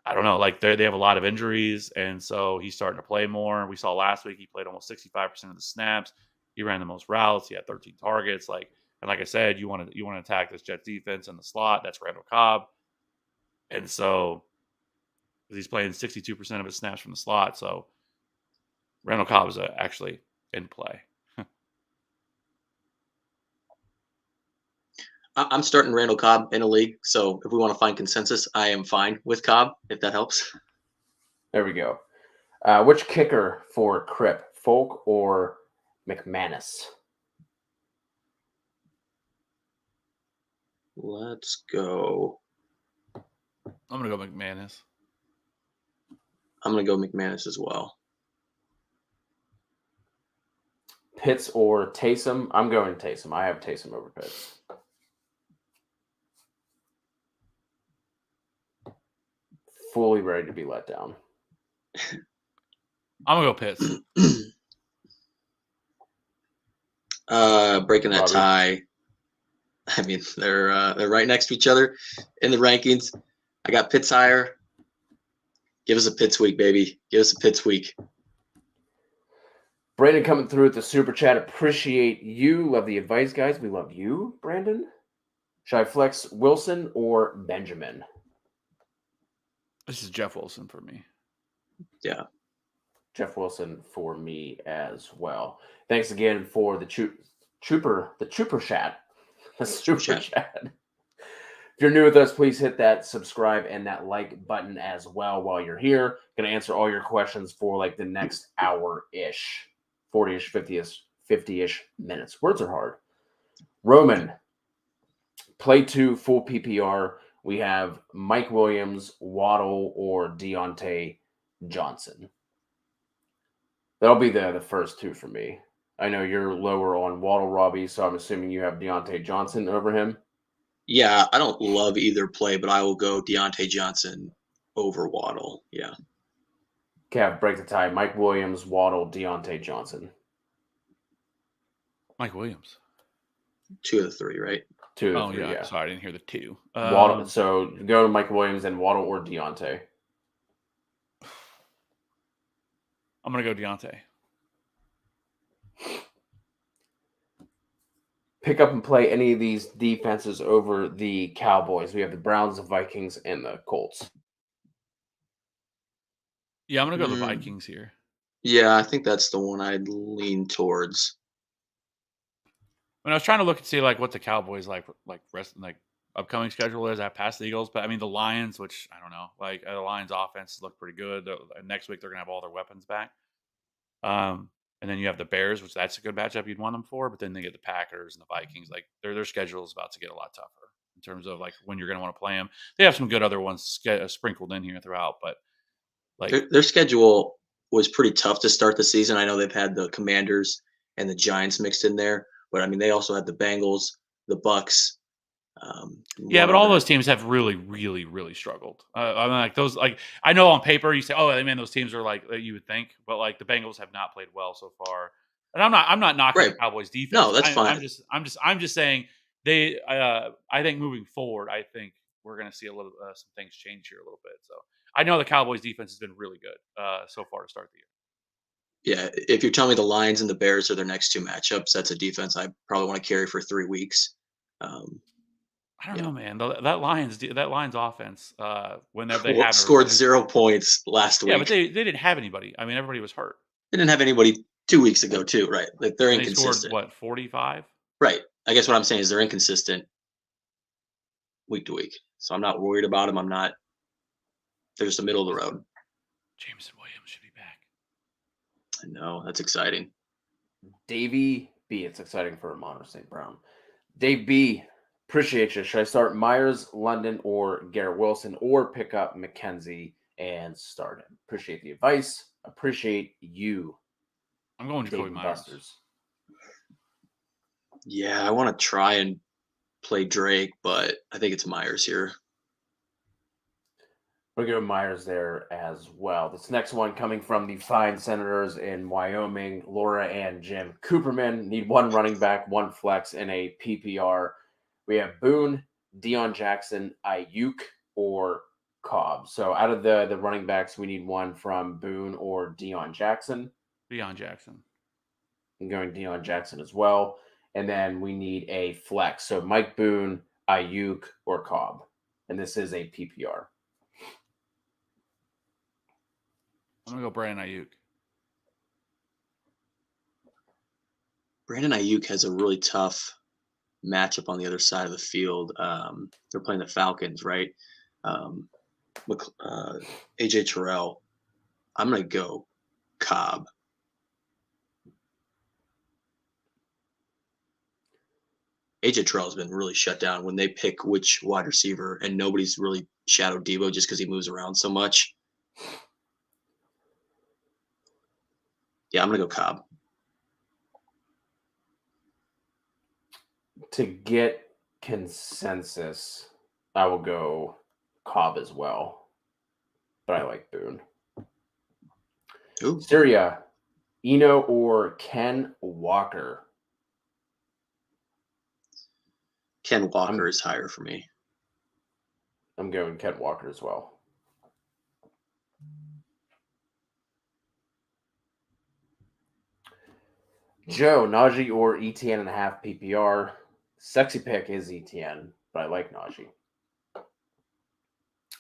A: I don't know, like they have a lot of injuries, and so he's starting to play more. We saw last week he played almost 65% of the snaps. He ran the most routes. He had 13 targets. Like I said, you want to attack this Jets defense in the slot. That's Randall Cobb, and so he's playing 62% of his snaps from the slot. So Randall Cobb is actually in play.
B: I'm starting Randall Cobb in a league, so if we want to find consensus, I am fine with Cobb, if that helps.
C: There we go. Which kicker for Crip, Folk or McManus?
B: Let's go.
A: I'm going to go McManus.
B: I'm going to go McManus as well.
C: Pitts or Taysom? I'm going Taysom. I have Taysom over Pitts. Fully ready to be let down.
A: I'm going to go Pitts.
B: Breaking that
C: Robbie?
B: tie. I mean, they're right next to each other in the rankings. I got Pitts higher. Give us a Pitts week, baby. Give us a Pitts week.
C: Brandon coming through with the super chat. Appreciate you. Love the advice, guys. We love you, Brandon. Should I flex Wilson or Benjamin?
A: This is Jeff Wilson for me.
B: Yeah.
C: Jeff Wilson for me as well. Thanks again for the trooper chat. The super chat. If you're new with us, please hit that subscribe and that like button as well while you're here. Going to answer all your questions for like the next hour-ish, 40-ish, 50-ish minutes. Words are hard. Roman, play 2, full PPR. We have Mike Williams, Waddle, or Deonte Johnson. That'll be the first 2 for me. I know you're lower on Waddle, Robbie, so I'm assuming you have Deonte Johnson over him.
B: Yeah, I don't love either play, but I will go Deonte Johnson over Waddle. Yeah.
C: Cav, break the tie. Mike Williams, Waddle, Deonte Johnson.
A: Mike Williams.
B: 2 of the 3, right?
C: 2 of the 3, yeah.
A: Sorry, I didn't hear the 2.
C: Waddle, so go to Mike Williams and Waddle or Deonte.
A: I'm going to go Deonte.
C: Pick up and play any of these defenses over the Cowboys. We have the Browns, the Vikings, and the Colts.
A: Yeah, I'm going to go the Vikings here.
B: Yeah, I think that's the one I'd lean towards.
A: When I was trying to look and see like what the Cowboys upcoming schedule is, I passed the Eagles, but I mean the Lions, which I don't know, like the Lions offense look pretty good. Next week they're gonna have all their weapons back. And then you have the Bears, which that's a good matchup you'd want them for, but then they get the Packers and the Vikings. Like their schedule is about to get a lot tougher in terms of like when you're gonna want to play them. They have some good other ones sprinkled in here throughout, but like
B: their schedule was pretty tough to start the season. I know they've had the Commanders and the Giants mixed in there. But I mean, they also had the Bengals, the Bucks.
A: Yeah, but all those teams have really, really, really struggled. I mean, like those, like I know on paper you say, "Oh, man, those teams are like you would think," but like the Bengals have not played well so far. And I'm not knocking the Cowboys' defense.
B: No, that's fine.
A: I'm just saying they. I think moving forward, I think we're going to see a little some things change here a little bit. So I know the Cowboys' defense has been really good so far to start the year.
B: Yeah, if you're telling me the Lions and the Bears are their next 2 matchups, that's a defense I probably want to carry for 3 weeks.
A: I don't know, man. That Lions offense, whenever they
B: scored 0 points last week.
A: Yeah, but they didn't have anybody. I mean, everybody was hurt.
B: They didn't have anybody 2 weeks ago, too, right? Like they're inconsistent.
A: They scored 45?
B: Right. I guess what I'm saying is they're inconsistent week to week. So I'm not worried about them. They're just the middle of the road.
A: Jameson Williams should be back.
B: I know. That's exciting.
C: Davey B. It's exciting for Amon St. Brown. Dave B. Appreciate you. Should I start Myers, London, or Garrett Wilson, or pick up Mckenzie and start him? Appreciate the advice. Appreciate you.
A: I'm going Jacoby Myers.
C: Busters.
B: Yeah, I want to try and play Drake, but I think it's Myers here.
C: We'll go Myers there as well. This next one coming from the fine Senators in Wyoming, Laura and Jim Cooperman. Need 1 running back, 1 flex in a PPR. We have Boone, Dion Jackson, Ayuk, or Cobb. So out of the running backs, we need 1 from Boone or Dion Jackson.
A: Dion Jackson.
C: I'm going Dion Jackson as well. And then we need a flex. So Mike Boone, Ayuk, or Cobb. And this is a PPR.
A: I'm going to go Brandon Ayuk.
B: Brandon Ayuk has a really tough matchup on the other side of the field. They're playing the Falcons, right? AJ Terrell. I'm going to go Cobb. AJ Terrell's been really shut down when they pick which wide receiver, and nobody's really shadowed Debo just because he moves around so much. Yeah, I'm going to go Cobb.
C: To get consensus, I will go Cobb as well. But I like Boone.
B: Ooh.
C: Syria, Eno or Ken Walker?
B: Ken Walker is higher for me.
C: I'm going Ken Walker as well. Joe, Najee or ETN and a half PPR. Sexy pick is ETN, but I like Najee.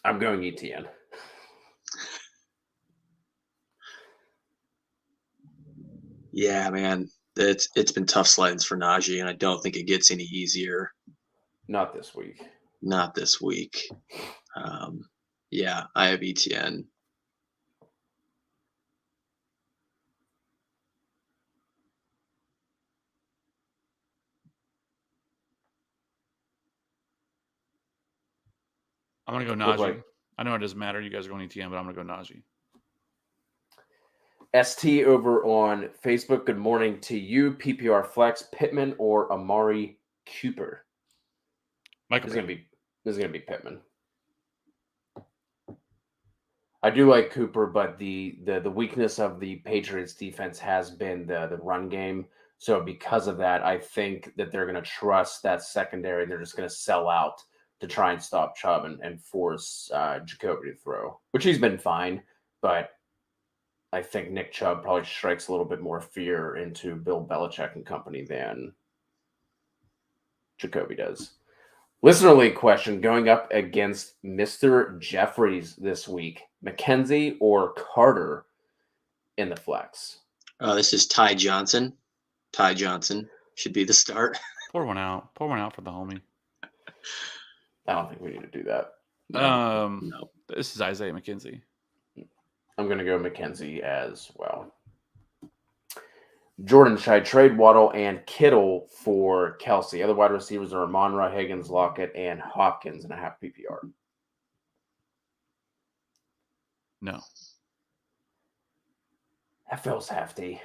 C: I'm going ETN.
B: Yeah, man. It's been tough sledding for Najee, and I don't think it gets any easier.
C: Not this week.
B: Not this week. Yeah, I have ETN.
A: I'm going to go Najee. I know it doesn't matter. You guys are going ETN, but I'm going to go Najee.
C: ST over on Facebook. Good morning to you. PPR flex, Pittman or Amari Cooper?
A: Michael,
C: This is gonna be Pittman. I do like Cooper, but the weakness of the Patriots defense has been the run game. So because of that, I think that they're going to trust that secondary. They're just going to sell out to try and stop Chubb and force Jacoby to throw, which he's been fine. But I think Nick Chubb probably strikes a little bit more fear into Bill Belichick and company than Jacoby does. Listener league question going up against Mr. Jeffries this week. Mckenzie or Carter in the flex?
B: This is Ty Johnson. Ty Johnson should be the start.
A: Pour one out. Pour one out for the homie.
C: I don't think we need to do that.
B: No.
A: This is Isaiah McKenzie.
C: I'm going to go Mckenzie as well. Jordan, should I trade Waddle and Kittle for Kelsey? Other wide receivers are Amon-Ra, Higgins, Lockett, and Hopkins in a half PPR.
A: No.
C: That feels hefty.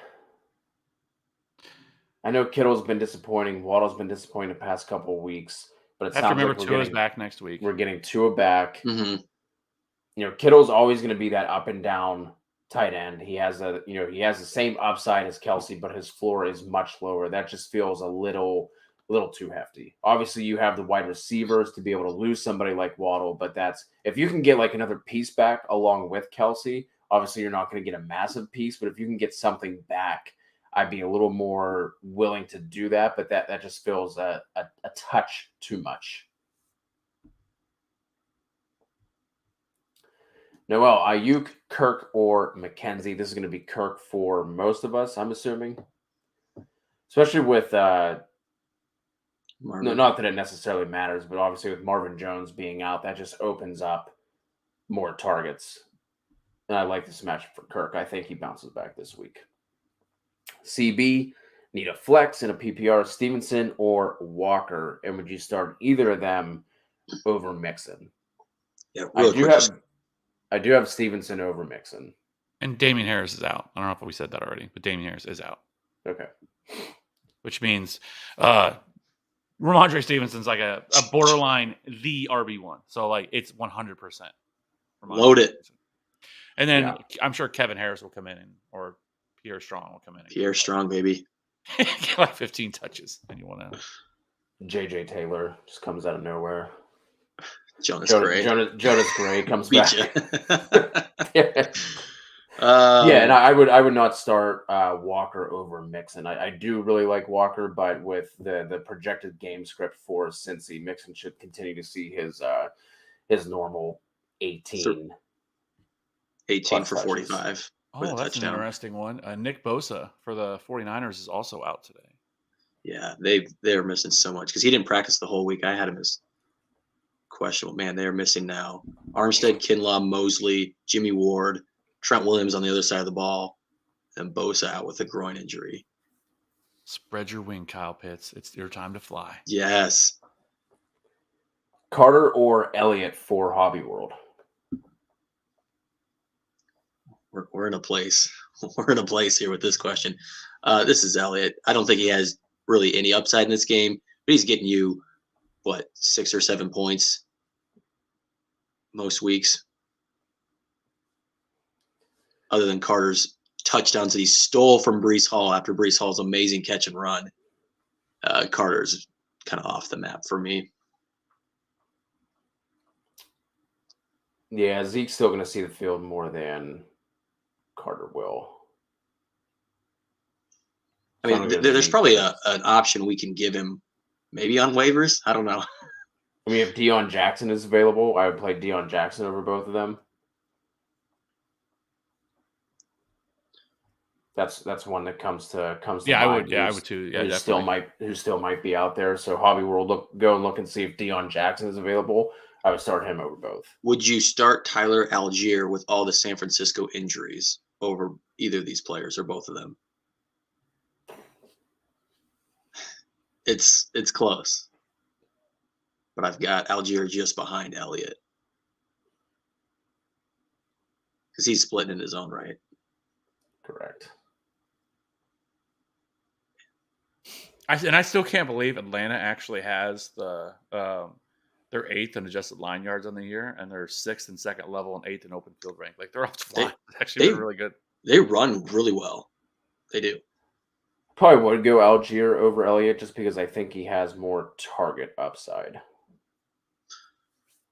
C: I know Kittle's been disappointing. Waddle's been disappointing the past couple of weeks. But it sounds
A: remember
C: like
A: Tua's back next week.
C: We're getting Tua back.
B: Mm-hmm.
C: You know, Kittle's always going to be that up and down tight end. He has the same upside as Kelsey, but his floor is much lower. That just feels a little too hefty. Obviously, you have the wide receivers to be able to lose somebody like Waddle, but that's if you can get like another piece back along with Kelsey. Obviously, you're not going to get a massive piece, but if you can get something back, I'd be a little more willing to do that. But that just feels a touch too much. Noel, Ayuk, Kirk, or Mckenzie. This is going to be Kirk for most of us, I'm assuming. Especially with, not that it necessarily matters, but obviously with Marvin Jones being out, that just opens up more targets. And I like this matchup for Kirk. I think he bounces back this week. CB, need a flex in a PPR, Stevenson or Walker. And would you start either of them over Mixon?
B: Yeah,
C: I do have Stevenson over Mixon.
A: And Damian Harris is out. I don't know if we said that already, but Damian Harris is out.
C: Okay.
A: Which means Ramondre Stevenson's like a borderline the RB1. So, like, it's 100%.
B: Load it.
A: Stevenson. And then I'm sure Kevin Harris will come in, or Pierre Strong will come in.
B: Pierre Strong, baby.
A: Get like 15 touches. And you want to.
C: JJ Taylor just comes out of nowhere.
B: Jonas Gray
C: comes back.
B: Yeah,
C: and I would not start Walker over Mixon. I do really like Walker, but with the projected game script for Cincy, Mixon should continue to see his normal 18
B: for 45.
A: Oh, that's an interesting one. Nick Bosa for the 49ers is also out today.
B: Yeah, they're missing so much because he didn't practice the whole week. I had him as questionable. Man, they are missing now. Armstead, Kinlaw, Mosley, Jimmy Ward, Trent Williams on the other side of the ball, and Bosa out with a groin injury.
A: Spread your wing, Kyle Pitts. It's your time to fly.
B: Yes.
C: Carter or Elliott for Hobby World?
B: We're in a place. We're in a place here with this question. This is Elliott. I don't think he has really any upside in this game, but he's getting you, 6 or 7 points most weeks. Other than Carter's touchdowns that he stole from Breece Hall after Breece Hall's amazing catch and run. Carter's kind of off the map for me.
C: Yeah, Zeke's still going to see the field more than Carter will.
B: I mean, there's probably an option we can give him maybe on waivers. I don't know.
C: I mean, if Dion Jackson is available, I would play Dion Jackson over both of them. That's one that comes to
A: Yeah,
C: mind.
A: I would too. Yeah,
C: who still might be out there. So Hobby World, go and look and see if Dion Jackson is available. I would start him over both.
B: Would you start Tyler Algier with all the San Francisco injuries over either of these players or both of them? It's close. But I've got Algier just behind Elliott. Because he's splitting in his own right.
C: Correct.
A: I still can't believe Atlanta actually has their 8th in adjusted line yards on the year, and they're 6th and second level and 8th in open field rank. Like they're off the fly. They're really good.
B: They run really well. They do.
C: Probably would go Algier over Elliott just because I think he has more target upside.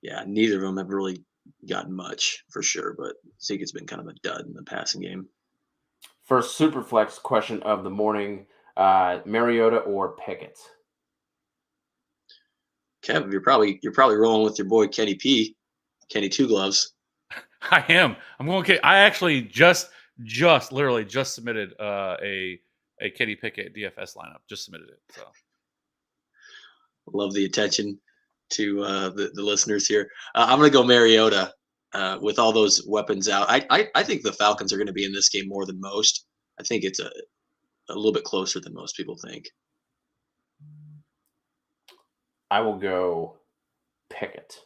B: Yeah, neither of them have really gotten much for sure, but Zeke has been kind of a dud in the passing game.
C: First Superflex question of the morning, Mariota or Pickett?
B: Kev, you're probably rolling with your boy Kenny Two Gloves.
A: I am. I'm going. I actually just literally just submitted a Kenny Pickett DFS lineup. Just submitted it. So
B: love the attention to the listeners here. I'm going to go Mariota with all those weapons out. I think the Falcons are going to be in this game more than most. I think it's a little bit closer than most people think.
C: I will go Pickett.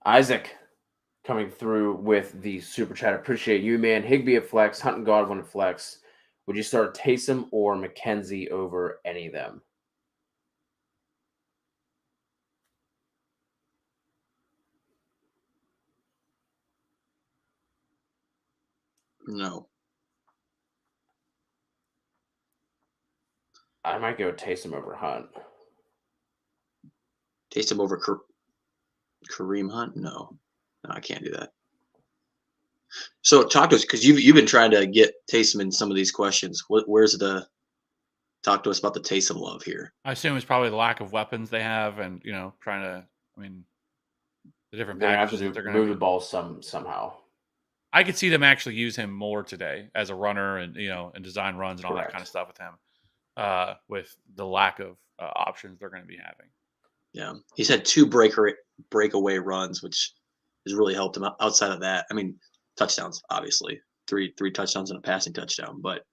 C: Isaac coming through with the super chat. Appreciate you, man. Higbee at flex, Hunt and Godwin at flex. Would you start Taysom or Mckenzie over any of them?
B: No.
C: I might go Taysom over Hunt.
B: Taysom over Kareem Hunt? No, I can't do that. So talk to us, because you've been trying to get Taysom in some of these questions. Talk to us about the Taysom love here.
A: I assume it's probably the lack of weapons they have, and trying to. I mean, the different packages
C: they're going to move the ball somehow.
A: I could see them actually use him more today as a runner, and and design runs and all that kind of stuff with him. With the lack of options they're going to be having.
B: Yeah, he's had 2 breakaway runs, which has really helped him. Outside of that, I mean, touchdowns, obviously, three touchdowns and a passing touchdown. But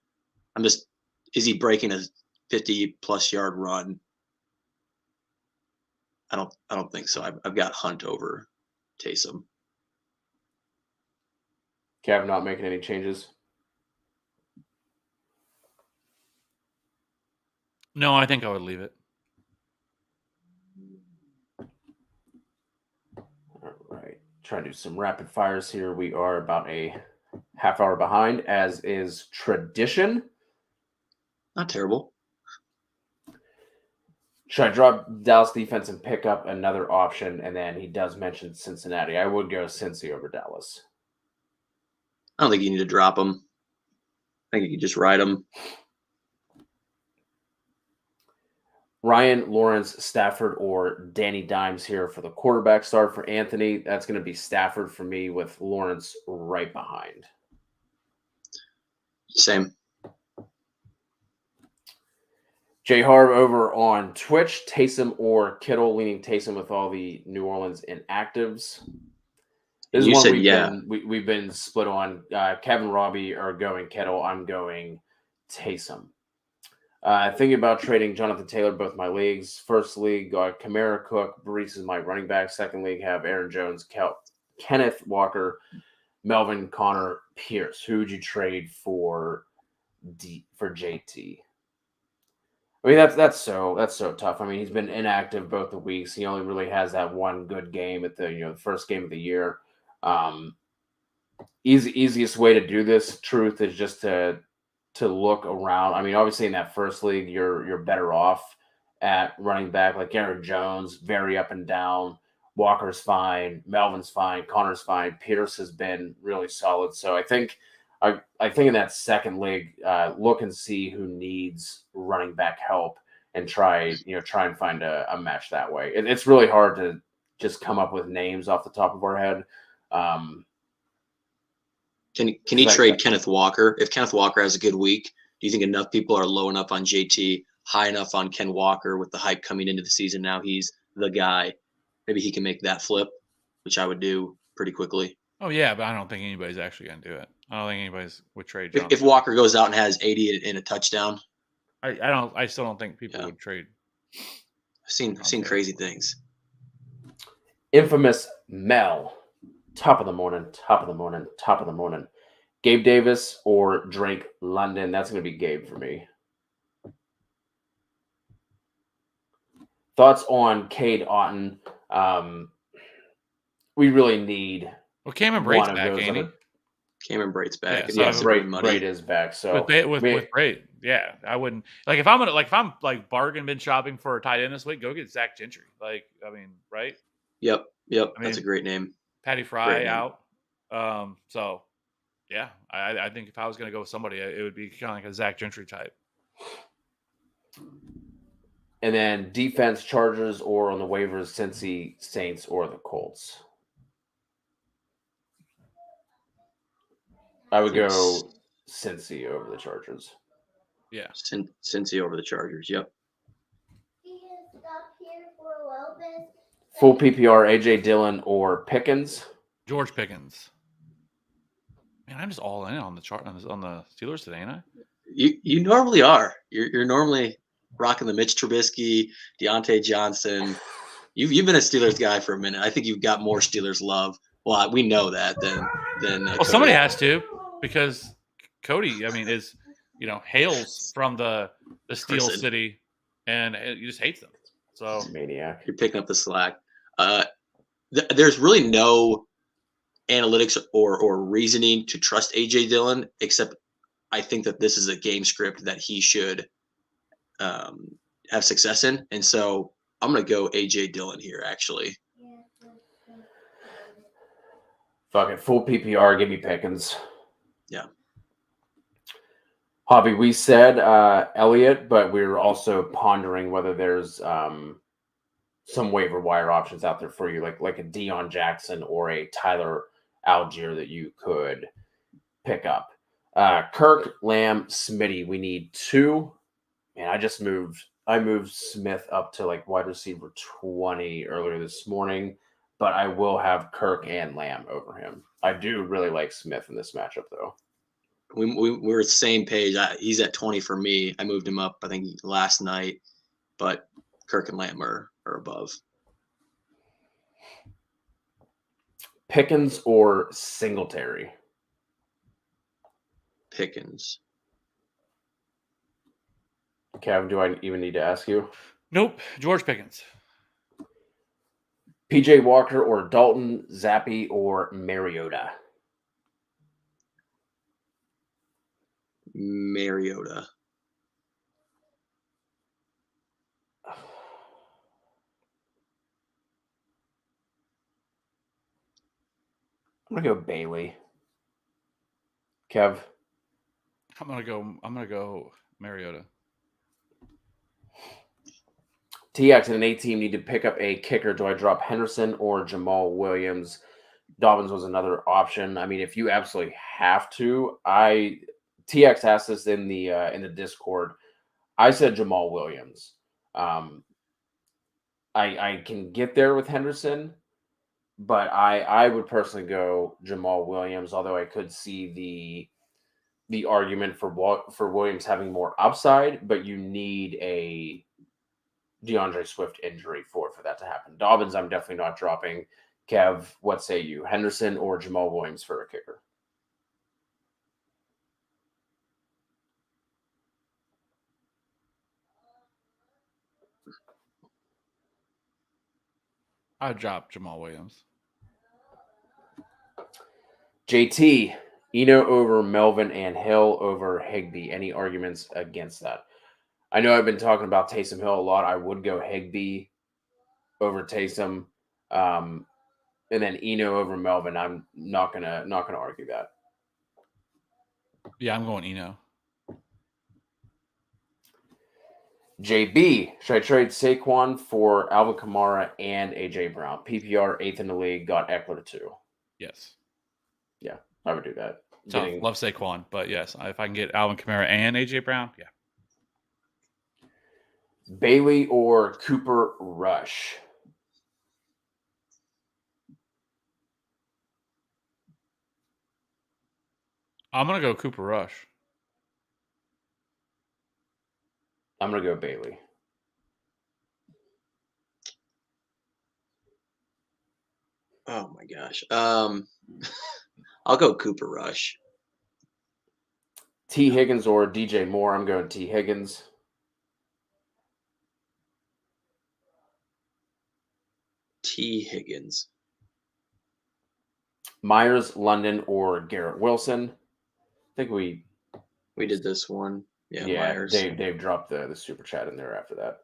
B: is he breaking a 50+ yard run? I don't think so. I've got Hunt over Taysom.
C: Cav not making any changes.
A: No, I think I would leave it.
C: All right. Trying to do some rapid fires here. We are about a half hour behind, as is tradition.
B: Not terrible.
C: Should I drop Dallas defense and pick up another option? And then he does mention Cincinnati. I would go Cincy over Dallas.
B: I don't think you need to drop him. I think you can just ride him.
C: Ryan, Lawrence, Stafford, or Danny Dimes here for the quarterback start for Anthony. That's going to be Stafford for me, with Lawrence right behind.
B: Same.
C: Jay Harb over on Twitch, Taysom or Kittle, leaning Taysom with all the New Orleans inactives. This
B: You
C: is one
B: said yeah.
C: we've been split on. Kevin, Robbie are going Kittle. I'm going Taysom. Thinking about trading Jonathan Taylor, both my leagues. First league, Kamara, Cook, Brees is my running back. Second league, have Aaron Jones, Kenneth Walker, Melvin, Connor, Pierce. Who would you trade for JT? I mean, that's so tough. I mean, he's been inactive both the weeks. He only really has that one good game at the first game of the year. Easiest way to do this, truth, is just to look around. I mean, obviously in that first league, you're better off at running back. Like Aaron Jones, very up and down. Walker's fine. Melvin's fine. Connor's fine. Pierce has been really solid. So I think in that second league, look and see who needs running back help and try and find a match that way. It's really hard to just come up with names off the top of our head.
B: Can you trade Kenneth Walker? If Kenneth Walker has a good week, do you think enough people are low enough on JT, high enough on Ken Walker with the hype coming into the season? Now he's the guy. Maybe he can make that flip, which I would do pretty quickly.
A: Oh yeah, but I don't think anybody's actually going to do it. I don't think anybody's would trade.
B: If Walker goes out and has 80 in a touchdown,
A: I still don't think people would trade.
B: I've seen crazy things.
C: Infamous Mel. Top of the morning. Gabe Davis or Drake London? That's going to be Gabe for me. Thoughts on Kade Otten? We really need.
A: Well, Cameron Braid's back, ain't he?
B: Cameron Braid's back.
C: Yeah, so Braid is back. So
A: with Braid, yeah, I wouldn't if I'm bargain bin shopping for a tight end this week, go get Zach Gentry. Right?
B: Yep. That's a great name.
A: Patty Fry out. So yeah, I think if I was going to go with somebody, it would be kind of like a Zach Gentry type.
C: And then defense, Chargers, or on the waivers, Cincy, Saints, or the Colts. I would go Cincy over the Chargers.
A: Yeah.
B: Cincy over the Chargers. Yep.
C: Full PPR, AJ Dillon or Pickens?
A: George Pickens. Man, I'm just all in on the chart on the Steelers today, ain't I?
B: You normally are. You're normally rocking the Mitch Trubisky, Deonte Johnson. You've been a Steelers guy for a minute. I think you've got more Steelers love. Well, we know that than
A: well, somebody has to, because Cody, is hails from the Steel City, and he just hates them. So
C: maniac.
B: You're picking up the slack. There's really no analytics or reasoning to trust AJ Dillon, except I think that this is a game script that he should have success in, and so I'm going to go AJ Dillon here. Actually,
C: fuck it, full PPR. Give me Pickens.
B: Yeah.
C: Hobby, we said Elliott, but we were also pondering whether there's some waiver wire options out there for you, like a Dion Jackson or a Tyler Algier that you could pick up. Kirk, Lamb, Smitty. We need two. Man, I moved Smith up to wide receiver 20 earlier this morning, but I will have Kirk and Lamb over him. I do really like Smith in this matchup, though.
B: We're the same page. He's at 20 for me. I moved him up, I think, last night, but Kirk and Lamb are above.
C: Pickens or Singletary?
B: Pickens.
C: Kevin, do I even need to ask you?
A: Nope. George Pickens.
C: PJ Walker or Dalton, Zappy or Mariota?
B: Mariota.
C: I'm gonna go Bailey. Kev.
A: I'm gonna go Mariota.
C: TX and an A team need to pick up a kicker. Do I drop Henderson or Jamal Williams? Dobbins was another option. I mean, if you absolutely have to, TX asked this in the Discord. I said Jamal Williams. I can get there with Henderson, But I would personally go Jamal Williams, although I could see the argument for Williams having more upside, but you need a DeAndre Swift injury for that to happen. Dobbins, I'm definitely not dropping. Kev, what say you? Henderson or Jamal Williams for a kicker?
A: I'd drop Jamal Williams.
C: JT, Eno over Melvin and Hill over Higbee. Any arguments against that? I know I've been talking about Taysom Hill a lot. I would go Higbee over Taysom, and then Eno over Melvin. I'm not gonna argue that.
A: Yeah, I'm going Eno.
C: JB, should I trade Saquon for Alvin Kamara and AJ Brown? PPR 8th in the league, got Eckler too.
A: Yes.
C: Yeah, I would do that.
A: So love Saquon, but yes, if I can get Alvin Kamara and AJ Brown, yeah.
C: Bailey or Cooper Rush?
A: I'm gonna go Cooper Rush.
C: I'm gonna go Bailey.
B: Oh my gosh. I'll go Cooper Rush.
C: T. Higgins or DJ Moore? I'm going T. Higgins.
B: T. Higgins.
C: Myers, London, or Garrett Wilson? I think we
B: did this one. Yeah, Myers.
C: Dave dropped the super chat in there after that.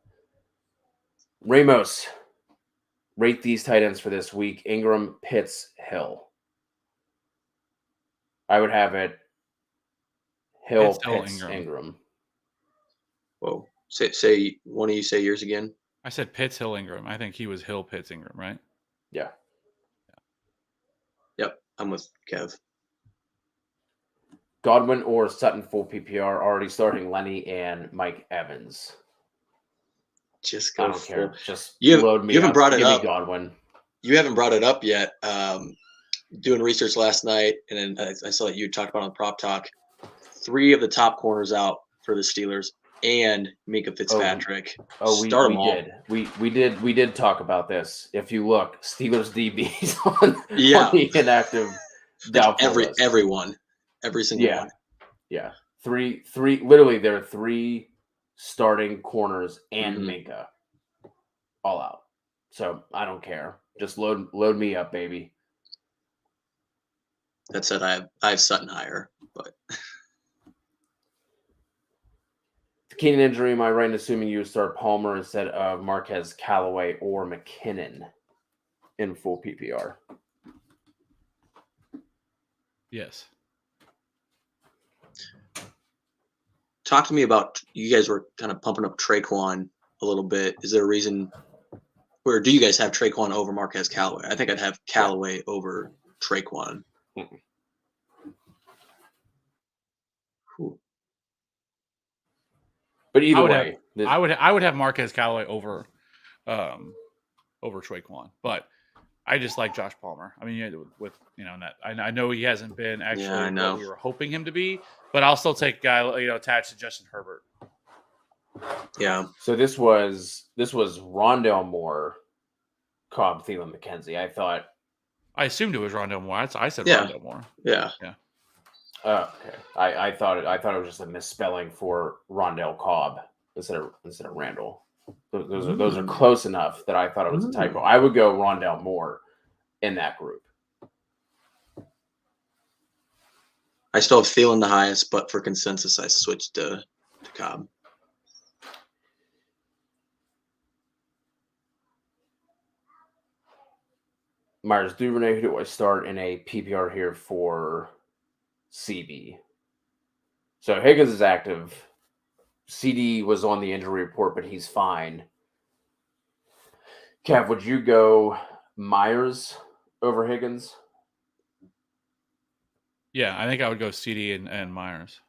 C: Ramos, rate these tight ends for this week. Ingram, Pitts, Hill. I would have it Hill, Pitts, Ingram.
B: Whoa. Say one of you say yours again.
A: I said Pitts, Hill, Ingram. I think he was Hill, Pitts, Ingram, right?
C: Yeah.
B: Yep, I'm with Kev.
C: Godwin or Sutton full PPR, already starting Lenny and Mike Evans.
B: Just go.
C: I don't care. Just
B: load me. You haven't brought it up.
C: Godwin.
B: You haven't brought it up yet. Doing research last night, and then I saw that you talked about on Prop Talk. 3 of the top corners out for the Steelers, and Minka Fitzpatrick.
C: We did talk about this. If you look, Steelers DBs on the inactive.
B: Everyone. Every single one.
C: Yeah. Three. Literally, there are 3 starting corners and Minka all out. So I don't care. Just load me up, baby.
B: That said, I have Sutton higher, but
C: the Keenan injury. Am I right in assuming you would start Palmer instead of Marquez Callaway or McKinnon in full PPR?
A: Yes.
B: Talk to me about, you guys were kind of pumping up Traquan a little bit. Is there a reason, or do you guys have Traquan over Marquez Callaway? I think I'd have Callaway over Traquan.
C: But either way,
A: I would have Marquez Callaway over Traquan, but I just like Josh Palmer. I mean, with that I know he hasn't been actually what we were hoping him to be, but I'll still take a guy attached to Justin Herbert.
B: Yeah.
C: So this was Rondale Moore, Cobb, Thielen, McKenzie. I assumed
A: it was Rondale Moore. I said Rondale Moore.
B: Yeah.
A: Yeah.
C: Okay. I thought it was just a misspelling for Rondale Cobb instead of Randall. Those are close enough that I thought it was a typo. I would go Rondale Moore in that group.
B: I still have Thielen the highest, but for consensus, I switched to Cobb.
C: Myers Duvernay, who do I start in a PPR here for CB? So Higgins is active. CD was on the injury report, but he's fine. Kev, would you go Myers over Higgins?
A: Yeah, I think I would go CD and Myers.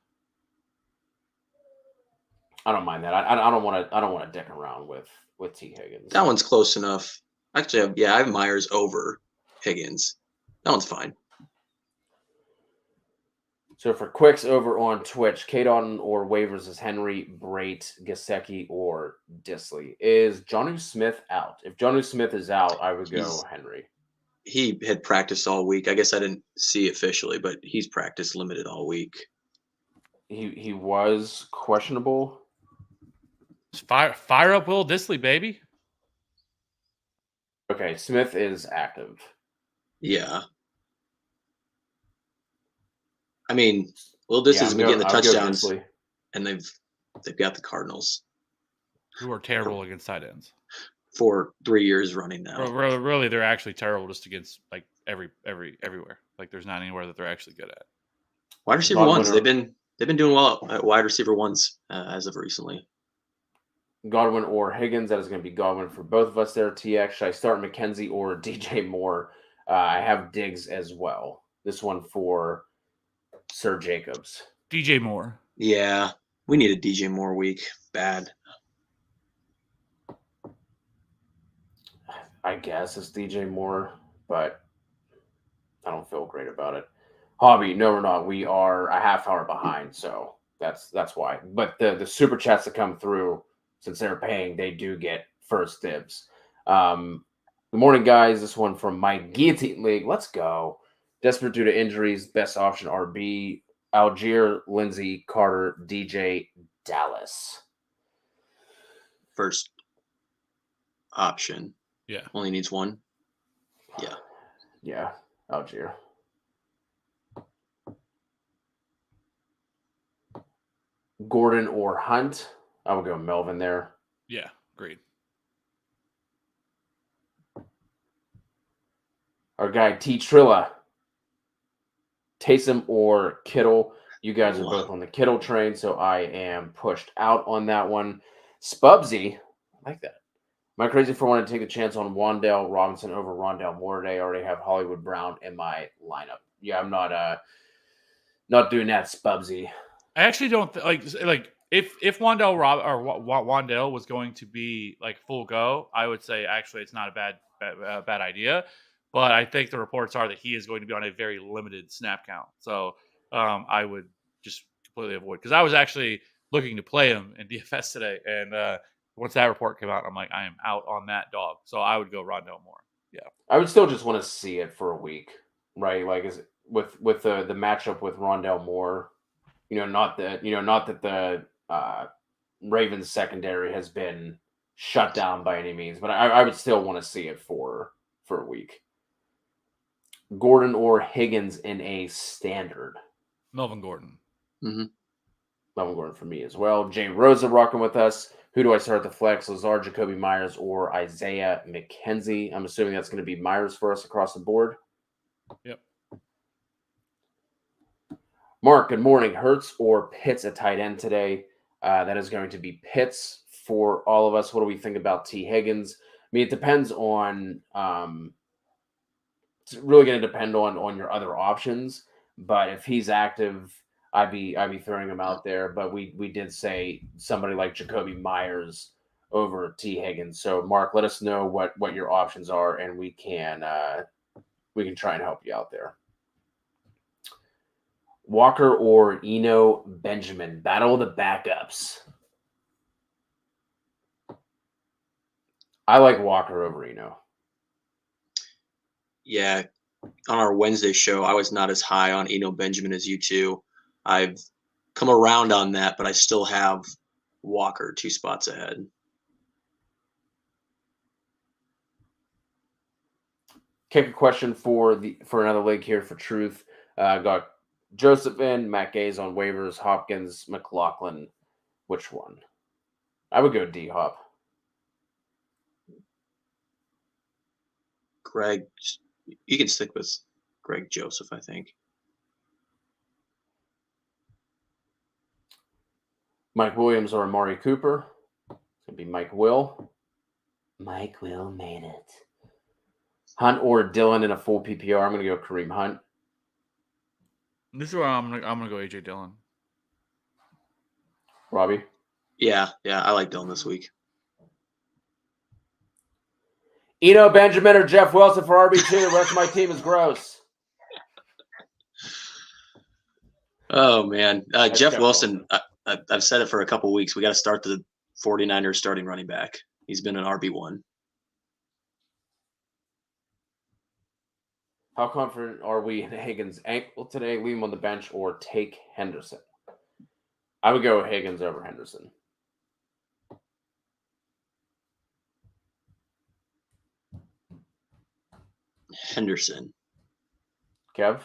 C: I don't mind that. I don't want to dick around with T Higgins.
B: That one's close enough. Actually, I have Myers over Higgins. That one's fine.
C: So for quicks over on Twitch, Kade Otten or waivers is Henry, Brait, Gesicki, or Disley. Is Jonnu Smith out? If Jonnu Smith is out, I would go Henry.
B: He had practiced all week. I guess I didn't see officially, but he's practiced limited all week.
C: He was questionable.
A: Fire up Will Disley, baby.
C: Okay, Smith is active.
B: Yeah. I mean, Will Disley's been getting the touchdowns, and they've got the Cardinals,
A: who are terrible against tight ends
B: for 3 years running now.
A: Really, they're actually terrible just against like everywhere. Like there's not anywhere that they're actually good at.
B: Wide receiver ones, they've been doing well at wide receiver ones as of recently.
C: Godwin or Higgins, that is going to be Godwin for both of us there. TX, should I start Mckenzie or DJ Moore? I have Diggs as well. This one for Sir Jacobs.
A: DJ Moore.
B: Yeah, we need a DJ Moore week. Bad.
C: I guess it's DJ Moore, but I don't feel great about it. Hobby, no, we're not. We are a half hour behind, so that's why. But the super chats that come through, since they're paying, they do get first dibs. Good morning, guys. This one from my Guillotine League. Let's go. Desperate due to injuries, best option RB, Algier, Lindsey, Carter, DJ, Dallas.
B: First option.
A: Yeah.
B: Only needs one. Yeah.
C: Yeah, Algier. Gordon or Hunt. I would go Melvin there.
A: Yeah, agreed.
C: Our guy T Trilla. Taysom or Kittle. You guys are both on the Kittle train, so I am pushed out on that one. Spubsy, I like that. Am I crazy for wanting to take a chance on Wandell Robinson over Rondale Moore today? I already have Hollywood Brown in my lineup. Yeah, I'm not doing that, Spubsy.
A: I actually don't like if Wandell Wandell was going to be like full go, I would say actually it's not a bad idea. But I think the reports are that he is going to be on a very limited snap count. So I would just completely avoid, because I was actually looking to play him in DFS today, and once that report came out, I'm like, I am out on that dog. So I would go Rondale Moore. Yeah,
C: I would still just want to see it for a week, right? Like, is with the matchup with Rondale Moore, not that the Ravens secondary has been shut down by any means, but I would still want to see it for a week. Gordon or Higgins in a standard?
A: Melvin Gordon.
B: Mm-hmm.
C: Melvin Gordon for me as well. Jay Rosa rocking with us. Who do I start at the flex? Lazard, Jacoby Myers, or Isaiah McKenzie? I'm assuming that's going to be Myers for us across the board.
A: Yep.
C: Mark, good morning. Hurts or Pitts at tight end today? That is going to be Pitts for all of us. What do we think about T. Higgins? I mean, it depends on it's really going to depend on your other options. But if he's active, I'd be throwing him out there. But we did say somebody like Jacoby Myers over T. Higgins. So Mark, let us know what your options are, and we can try and help you out there. Walker or Eno Benjamin? Battle of the backups. I like Walker over Eno.
B: Yeah, on our Wednesday show, I was not as high on Eno Benjamin as you two. I've come around on that, but I still have Walker 2 spots ahead.
C: Kick a question for another league here for Truth. Got Joseph in, Matt Gay's on waivers, Hopkins, McLaughlin. Which one? I would go D-Hop.
B: Greg, you can stick with Greg Joseph, I think.
C: Mike Williams or Amari Cooper? It's going to be Mike Will. Mike Will made it. Hunt or Dillon in a full PPR? I'm going to go Kareem Hunt.
A: This is where I'm gonna go AJ Dillon.
C: Robbie?
B: Yeah, I like Dillon this week.
C: Benjamin or Jeff Wilson for RB2. The rest of my team is gross.
B: Oh, man. Jeff Wilson, I've said it for a couple of weeks. We got to start the 49ers starting running back. He's been an RB1.
C: How confident are we in Higgins' ankle today? Leave him on the bench or take Henderson? I would go Higgins over Henderson.
B: Henderson.
C: Kev?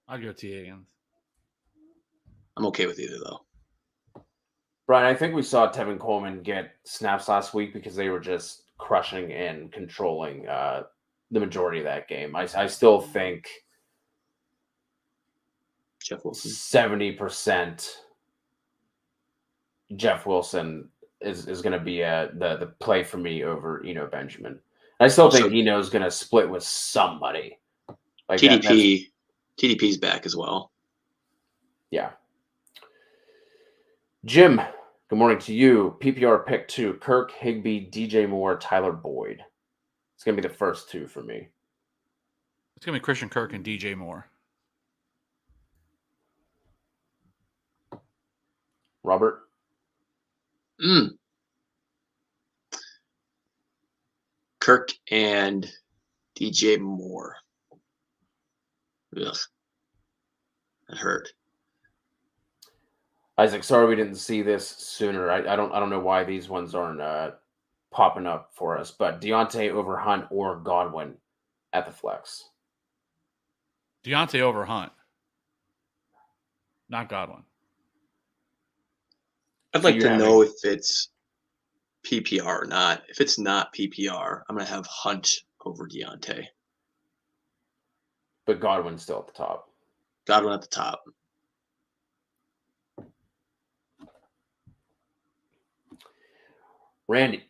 A: I'll go T. Higgins.
B: I'm okay with either, though.
C: Brian, I think we saw Tevin Coleman get snaps last week because they were just crushing and controlling the majority of that game. I still think
B: Jeff Wilson.
C: 70% Jeff Wilson is going to be the play for me over Benjamin. I still think Eno's going to split with somebody. Like
B: TDP's back as well.
C: Yeah. Jim, good morning to you. PPR pick 2, Kirk, Higbee, DJ Moore, Tyler Boyd. It's going to be the first 2 for me.
A: It's going to be Christian Kirk and DJ Moore.
C: Robert?
B: Kirk and DJ Moore. Ugh. That hurt.
C: Isaac, sorry we didn't see this sooner. I don't know why these ones aren't popping up for us, but Deonte over Hunt or Godwin at the flex.
A: Deonte over Hunt, not Godwin.
B: I'd like to know if it's PPR or not. If it's not PPR, I'm going to have Hunt over Deonte.
C: But Godwin's still at the top.
B: Godwin at the top.
C: Randy,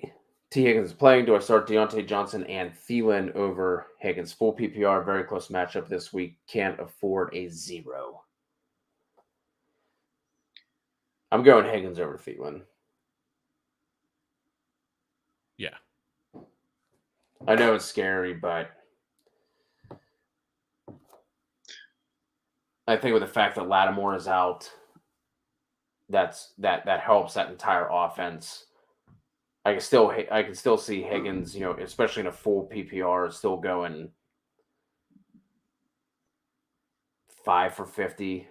C: T. Higgins is playing. Do I start Deontay Johnson and Thielen over Higgins? Full PPR, very close matchup this week. Can't afford a 0. I'm going Higgins over Thielen.
A: Yeah.
C: I know it's scary, but I think with the fact that Lattimore is out, that helps that entire offense. I can still see Higgins, especially in a full PPR, still going 5 for 50.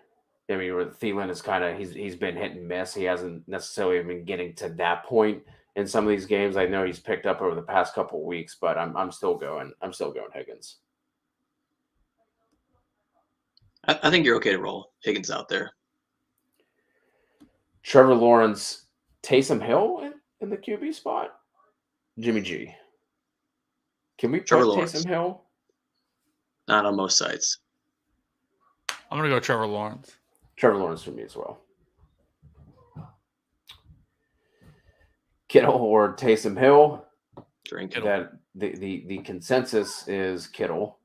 C: I mean, where Thielen is kind of he's been hit and miss. He hasn't necessarily been getting to that point in some of these games. I know he's picked up over the past couple of weeks, but I'm still going Higgins.
B: I think you're okay to roll Higgins out there.
C: Trevor Lawrence, Taysom Hill in the QB spot? Jimmy G. Can we put Taysom Hill?
B: Not on most sites.
A: I'm going to go Trevor Lawrence.
C: Trevor Lawrence for me as well. Kittle or Taysom Hill?
B: Kittle.
C: That the consensus is Kittle.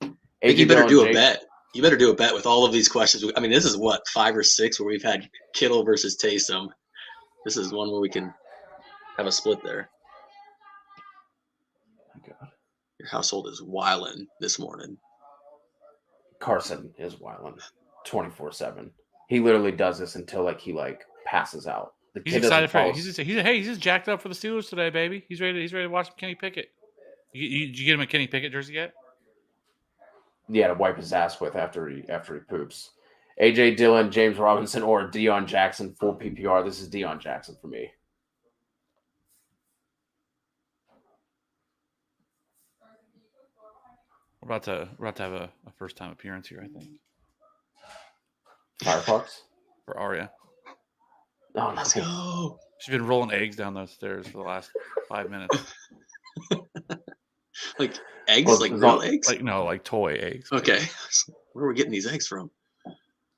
B: I think you better do a bet. You better do a bet with all of these questions. I mean, this is 5 or 6 where we've had Kittle versus Taysom. This is one where we can have a split there.
C: God.
B: Your household is wildin' this morning.
C: Carson is wildin' 24/7. He literally does this until he passes out.
A: He's excited for it. He's just jacked up for the Steelers today, baby. He's ready to watch Kenny Pickett. Did you get him a Kenny Pickett jersey yet?
C: Yeah, to wipe his ass with after he poops. AJ Dillon, James Robinson, or Dion Jackson, full PPR. This is Dion Jackson for me.
A: We're about to have a first time appearance here, I think.
C: Firefox?
A: For Aria.
C: Oh,
B: let's go.
A: She's been rolling eggs down those stairs for the last 5 minutes.
B: Like eggs? Like real eggs?
A: Like toy eggs.
B: Okay. Where are we getting these eggs from?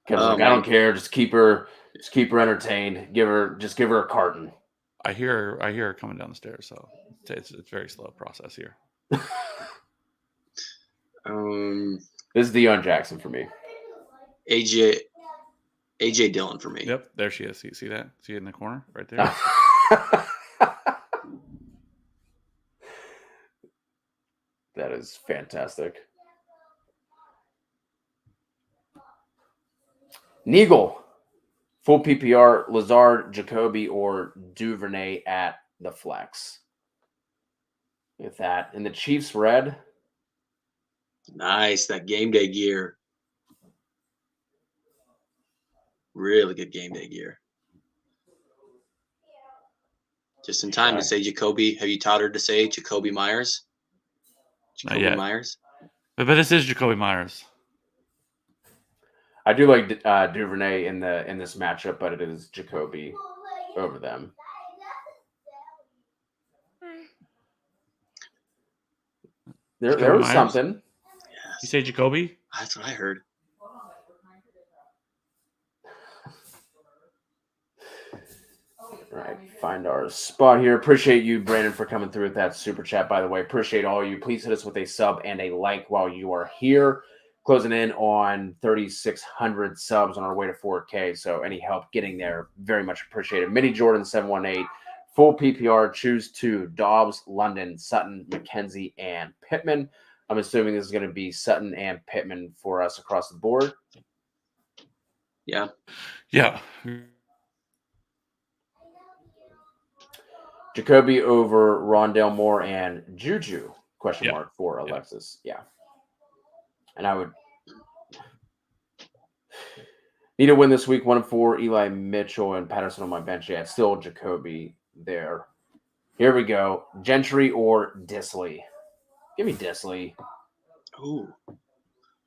C: I don't care. Just keep her entertained. Give her a carton.
A: I hear her coming down the stairs, so it's a very slow process here.
C: This is Dion Jackson for me.
B: AJ AJ Dillon for me.
A: Yep, there she is. See that? See it in the corner right there?
C: That is fantastic. Neagle, full PPR, Lazard, Jacoby, or Duvernay at the flex. With that. And the Chiefs red.
B: Nice, that game day gear. Really good game day gear. Just in time to say Jacoby. Have you taught her to say Jacoby Myers? Jacoby Myers?
A: But this is Jacoby Myers.
C: I do like Duvernay in this matchup, but it is Jacoby over them. There was something.
B: Yes.
A: You say Jacoby?
B: That's what I heard.
C: All right, find our spot here. Appreciate you, Brandon, for coming through with that super chat, by the way. Appreciate all you. Please hit us with a sub and a like while you are here. Closing in on 3,600 subs on our way to 4K. So any help getting there, very much appreciated. Mini Jordan 718, full PPR, choose 2, Dobbs, London, Sutton, Mckenzie, and Pittman. I'm assuming this is going to be Sutton and Pittman for us across the board.
B: Yeah.
A: Yeah.
C: Jacoby over Rondale Moore and Juju, question mark for Alexis. Yeah. And I would need to win this week. 1-4, Eli Mitchell and Patterson on my bench. Yeah, it's still Jacoby there. Here we go. Gentry or Disley? Give me Disley.
B: Ooh. I'm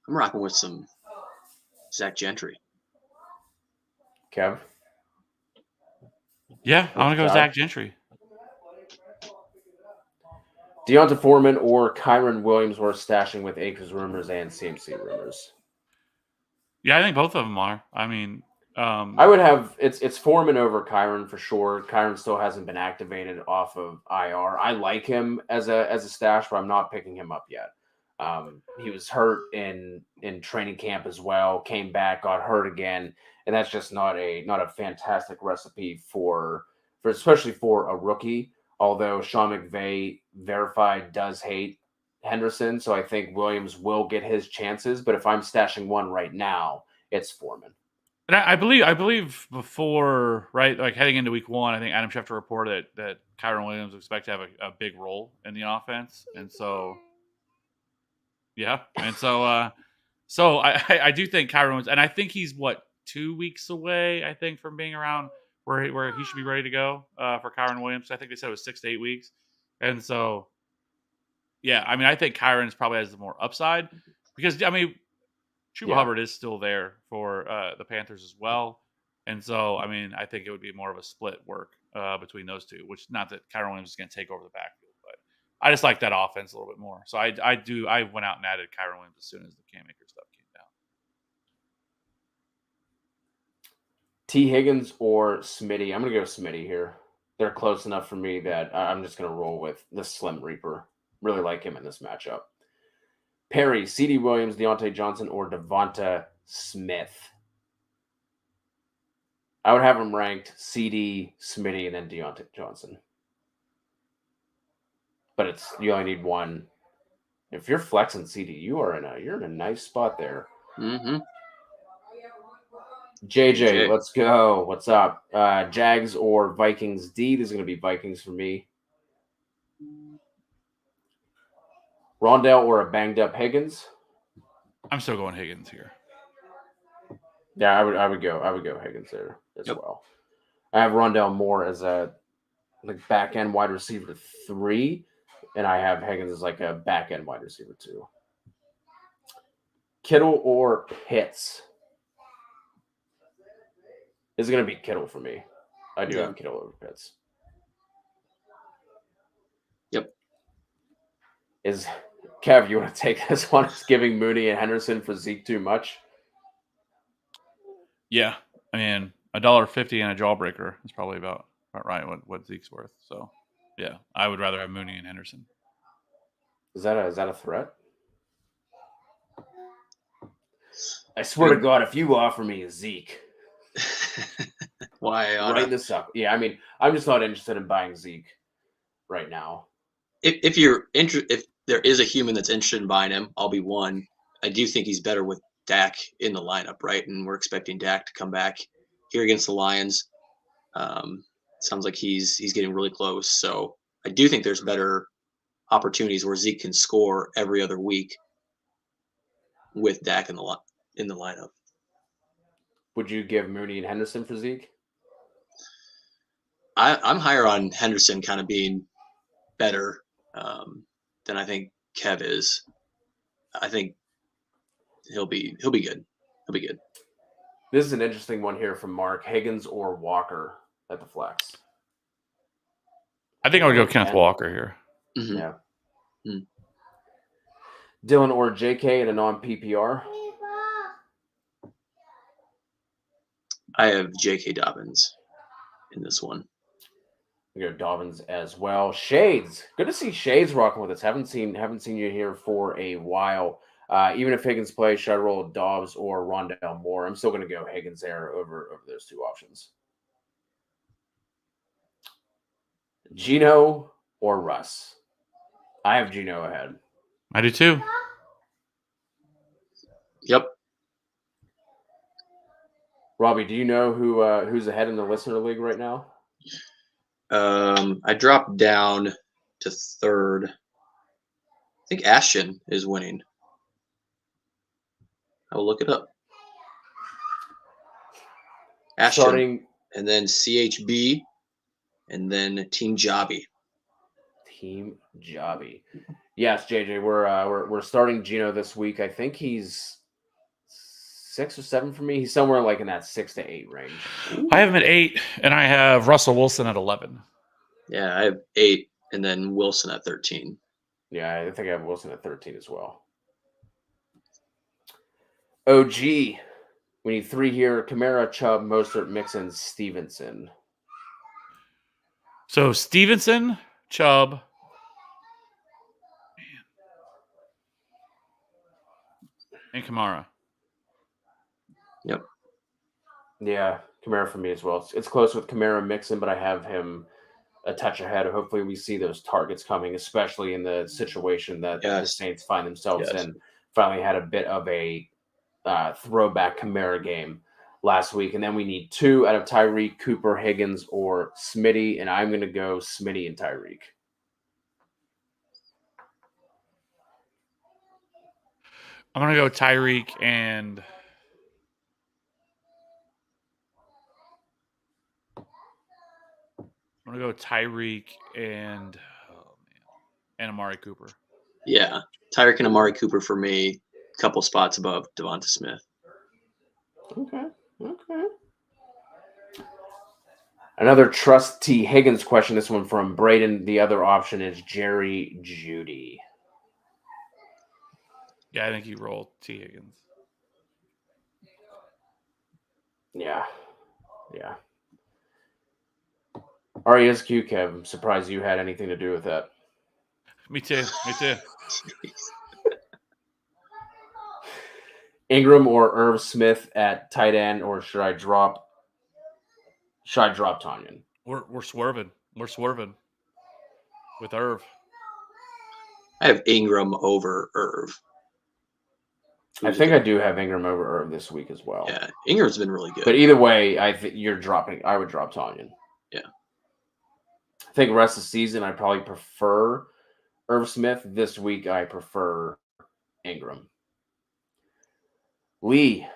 B: rocking with some Zach Gentry.
C: Kev?
A: Yeah, I want to go Zach Gentry.
C: Deonte Foreman or Kyron Williams were stashing with Akers rumors and CMC rumors.
A: Yeah, I think both of them are. I mean,
C: I would have it's Foreman over Kyron for sure. Kyron still hasn't been activated off of IR. I like him as a stash, but I'm not picking him up yet. He was hurt in training camp as well. Came back, got hurt again, and that's just not a fantastic recipe for especially for a rookie. Although Sean McVay verified does hate Henderson, so I think Williams will get his chances. But if I'm stashing one right now, it's Foreman.
A: And I believe before, right, like heading into week 1, I think Adam Schefter reported that Kyron Williams expect to have a big role in the offense, and so so I do think Kyron Williams, and I think he's 2 weeks away, I think, from being around where he should be ready to go for Kyron Williams. I think they said it was 6 to 8 weeks. And so, yeah, I mean, I think Kyron's probably has the more upside because, I mean, Chuba Hubbard is still there for the Panthers as well. And so, I mean, I think it would be more of a split work between those two, which not that Kyron Williams is going to take over the backfield, but I just like that offense a little bit more. So I went out and added Kyron Williams as soon as the Cam Akers stuff came down.
C: T. Higgins or Smitty? I'm going to go Smitty here. They're close enough for me that I'm just going to roll with the Slim Reaper. Really like him in this matchup. Perry, C.D. Williams, Deontay Johnson, or Devonta Smith? I would have him ranked C.D., Smitty, and then Deontay Johnson. But you only need one. If you're flexing C.D., you're in a nice spot there.
B: Mm-hmm.
C: JJ, let's go. What's up? Jags or Vikings D? This is going to be Vikings for me. Rondale or a banged up Higgins?
A: I'm still going Higgins here.
C: Yeah, I would go Higgins there as well. I have Rondale Moore as a back end wide receiver 3, and I have Higgins as like a back end wide receiver 2. Kittle or Pitts? This is going to be Kittle for me. I do have Kittle over Pitts.
B: Yep.
C: Kev, you want to take this one? Is giving Mooney and Henderson for Zeke too much?
A: Yeah. I mean, $1.50 and a jawbreaker is probably about right what Zeke's worth. So, yeah, I would rather have Mooney and Henderson.
C: Is that a threat? I swear to God, if you offer me a Zeke,
B: Why?
C: Write this up. Yeah, I mean, I'm just not interested in buying Zeke right now.
B: If there is a human that's interested in buying him, I'll be one. I do think he's better with Dak in the lineup, right? And we're expecting Dak to come back here against the Lions. Sounds like he's getting really close. So I do think there's better opportunities where Zeke can score every other week with Dak in the lineup.
C: Would you give Mooney and Henderson for Zeke?
B: I'm higher on Henderson kind of being better than I think Kev is. I think he'll be good. He'll be good.
C: This is an interesting one here from Mark. Higgins or Walker at the flex?
A: I think I would go Kenneth Walker here.
B: Mm-hmm.
C: Yeah.
B: Mm-hmm.
C: Dylan or JK in a non-PPR?
B: I have J.K. Dobbins in this one.
C: We go Dobbins as well. Shades. Good to see Shades rocking with us. Haven't seen you here for a while. Even if Higgins plays, should I roll Dobbs or Rondell Moore? I'm still going to go Higgins there over those two options. Gino or Russ? I have Gino ahead.
A: I do too.
B: Yep.
C: Robbie, do you know who's ahead in the listener league right now?
B: I dropped down to third. I think Ashton is winning. I will look it up. Ashton, and then CHB, and then Team Jobby.
C: Team Jobby. Yes, JJ, we're starting Gino this week. I think he's 6 or 7 for me. He's somewhere like in that 6 to 8 range.
A: I have him at 8, and I have Russell Wilson at 11.
B: Yeah, I have 8, and then Wilson at 13.
C: Yeah, I think I have Wilson at 13 as well. OG, we need 3 here. Kamara, Chubb, Mostert, Mixon, Stevenson.
A: So Stevenson, Chubb, and Kamara.
B: Yep.
C: Yeah, Kamara for me as well. It's close with Kamara Mixon, but I have him a touch ahead. Hopefully we see those targets coming, especially in the situation that the Saints find themselves in. Finally had a bit of a throwback Kamara game last week. And then we need 2 out of Tyreek, Cooper, Higgins, or Smitty. And I'm going to go Smitty and Tyreek.
A: I'm going to go Tyreek and Amari Cooper.
B: Yeah, Tyreek and Amari Cooper for me, a couple spots above Devonta Smith.
C: Okay. Another Trust T. Higgins question. This one from Braden. The other option is Jerry Jeudy.
A: Yeah, I think you roll T. Higgins.
C: Yeah. RESQ, Kev. I'm surprised you had anything to do with that.
A: Me too.
C: Ingram or Irv Smith at tight end, or should I drop Tonyan?
A: We're swerving. We're swerving with Irv.
B: I have Ingram over Irv.
C: I think I do have Ingram over Irv this week as well.
B: Yeah, Ingram's been really good.
C: But either way, I think you're dropping. I would drop Tonyan.
B: Yeah.
C: I think the rest of the season, I probably prefer Irv Smith. This week, I prefer Ingram. Lee,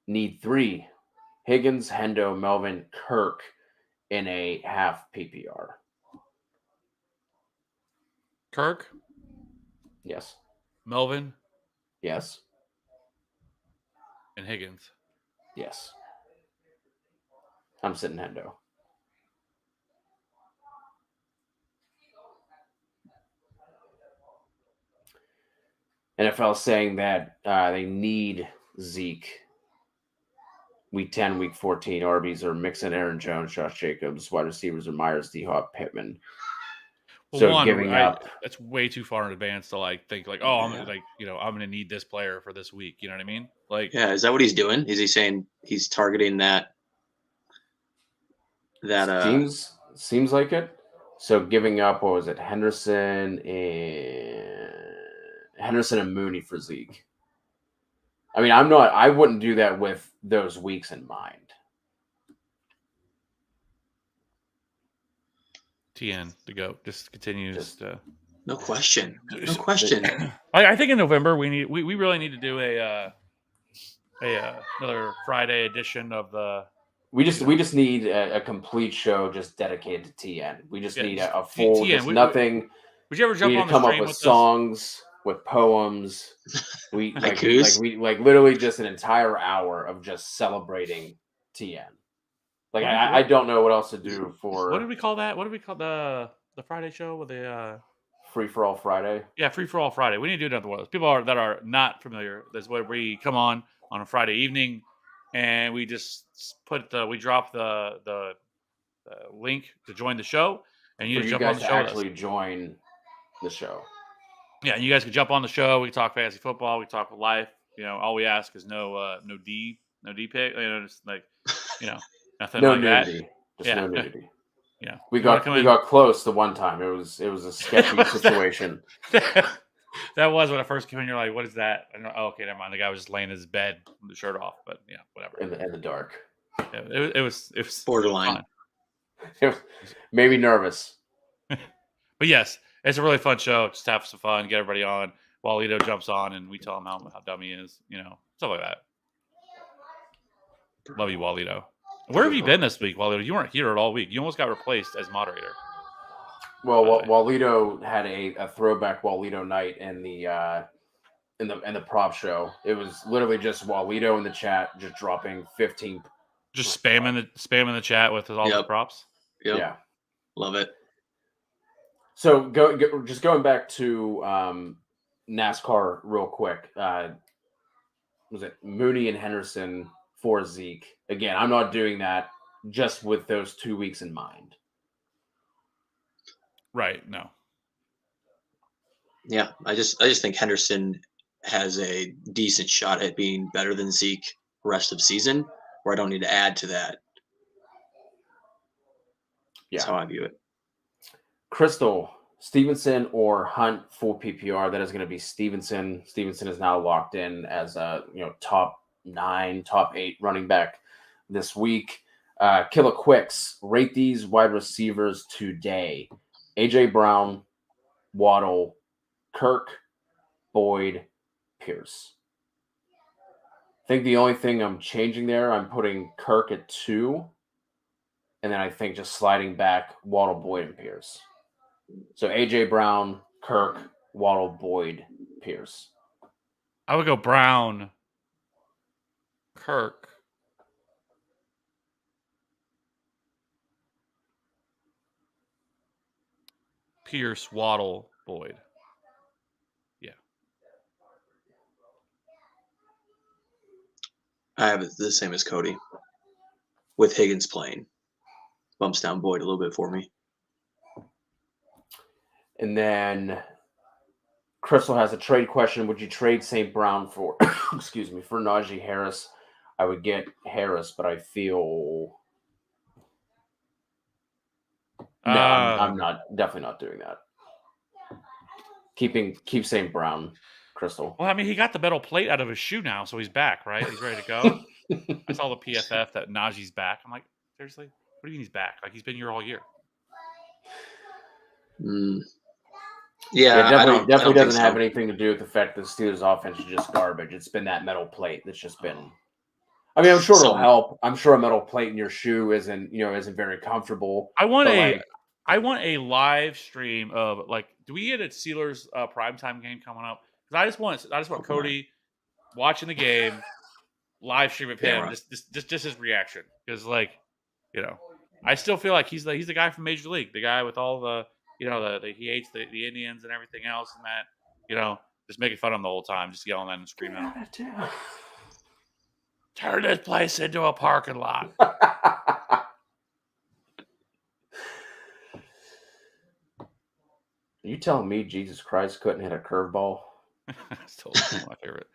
C: need 3. Higgins, Hendo, Melvin, Kirk in a half PPR.
A: Kirk?
C: Yes.
A: Melvin?
C: Yes.
A: And Higgins?
C: Yes. I'm sitting Hendo. NFL saying that they need Zeke. Week 10, week 14, Arby's are Mixon, Aaron Jones, Josh Jacobs, wide receivers are Myers, D-Hop, Pittman.
A: Well,
C: So giving up.
A: That's way too far in advance to think I'm going to need this player for this week. You know what I mean?
B: Yeah, is that what he's doing? Is he saying he's targeting that that
C: seems like it. So giving up, what was it, Henderson and Mooney for Zeke. I mean, I wouldn't do that with those weeks in mind.
A: TN the GOAT just continues to.
B: No question. No question.
A: I think in November we really need to do another Friday edition of the.
C: We just need a complete show just dedicated to TN. We just need a full
A: TN.
C: Nothing.
A: Would you ever jump
C: we need
A: on
C: to come
A: the
C: up with songs, with poems. We literally just an entire hour of just celebrating TN. Like I don't know what else to do for.
A: What did we call that? What did we call the Friday show with the
C: Free for All Friday? Yeah,
A: Free for All Friday. We need to do another one of those. People that are not familiar. That's where we come on a Friday evening, and we just we drop the link to join the show, and you just jump on the show.
C: Actually join the show.
A: Yeah, and you guys can jump on the show. We talk fantasy football. We talk life. All we ask is no D pick. Just like nothing
C: no
A: like
C: nudity.
A: that.
C: Just no nudity.
A: Yeah,
C: we got close the one time. It was a sketchy situation.
A: That was when I first came in. You're like, "What is that?" I know. Oh, okay, never mind. The guy was just laying in his bed with the shirt off. But yeah, whatever.
C: In the dark.
A: Yeah, it was
B: borderline.
A: Fun.
C: It was maybe nervous.
A: But yes, it's a really fun show. Just have some fun. Get everybody on. Walito jumps on, and we tell him how dumb he is. Stuff like that. Love you, Walito. Where have you been this week, Walito? You weren't here at all week. You almost got replaced as moderator.
C: Well, Walito had a throwback Walito night in the prop show. It was literally just Walito in the chat, just dropping 15.
A: Just spamming the chat with all the props.
B: Yep.
C: Yeah,
B: love it.
C: So just going back to NASCAR real quick. Was it Mooney and Henderson for Zeke? Again, I'm not doing that just with those 2 weeks in mind.
A: Right. No.
B: Yeah, I just think Henderson has a decent shot at being better than Zeke rest of season, where I don't need to add to that.
C: Yeah.
B: That's how I view it.
C: Crystal, Stevenson or Hunt full PPR? That is going to be Stevenson. Stevenson is now locked in as a top 9, top 8 running back this week. Killer Quicks, rate these wide receivers today. AJ Brown, Waddle, Kirk, Boyd, Pierce. I think the only thing I'm changing there, I'm putting Kirk at 2, and then I think just sliding back Waddle, Boyd, and Pierce. So AJ Brown, Kirk, Waddle, Boyd, Pierce.
A: I would go Brown, Kirk, Pierce, Waddle, Boyd. Yeah.
B: I have it the same as Cody, with Higgins playing. Bumps down Boyd a little bit for me.
C: And then Crystal has a trade question. Would you trade St. Brown for, for Najee Harris? I would get Harris, but I feel no, I'm definitely not doing that. Keep St. Brown, Crystal.
A: Well, I mean, he got the metal plate out of his shoe now, so he's back, right? He's ready to go. I saw the PFF that Najee's back. I'm like, seriously? What do you mean he's back? Like, he's been here all year.
B: Yeah,
C: it definitely doesn't have anything to do with the fact that the Steelers' offense is just garbage. It's been that metal plate that's just been. I mean, I'm sure it'll help. I'm sure a metal plate in your shoe isn't very comfortable.
A: I want a live stream of, like, do we get a Steelers primetime game coming up? Because I just want Cody watching the game, live stream of him, just his reaction. Because, like, I still feel like he's the guy from Major League, the guy with all the he hates the Indians and everything else, and that just making fun of him the whole time, just yelling at him and screaming. Turn this place into a parking lot.
C: Are you telling me Jesus Christ couldn't hit a curveball?
A: That's totally my favorite.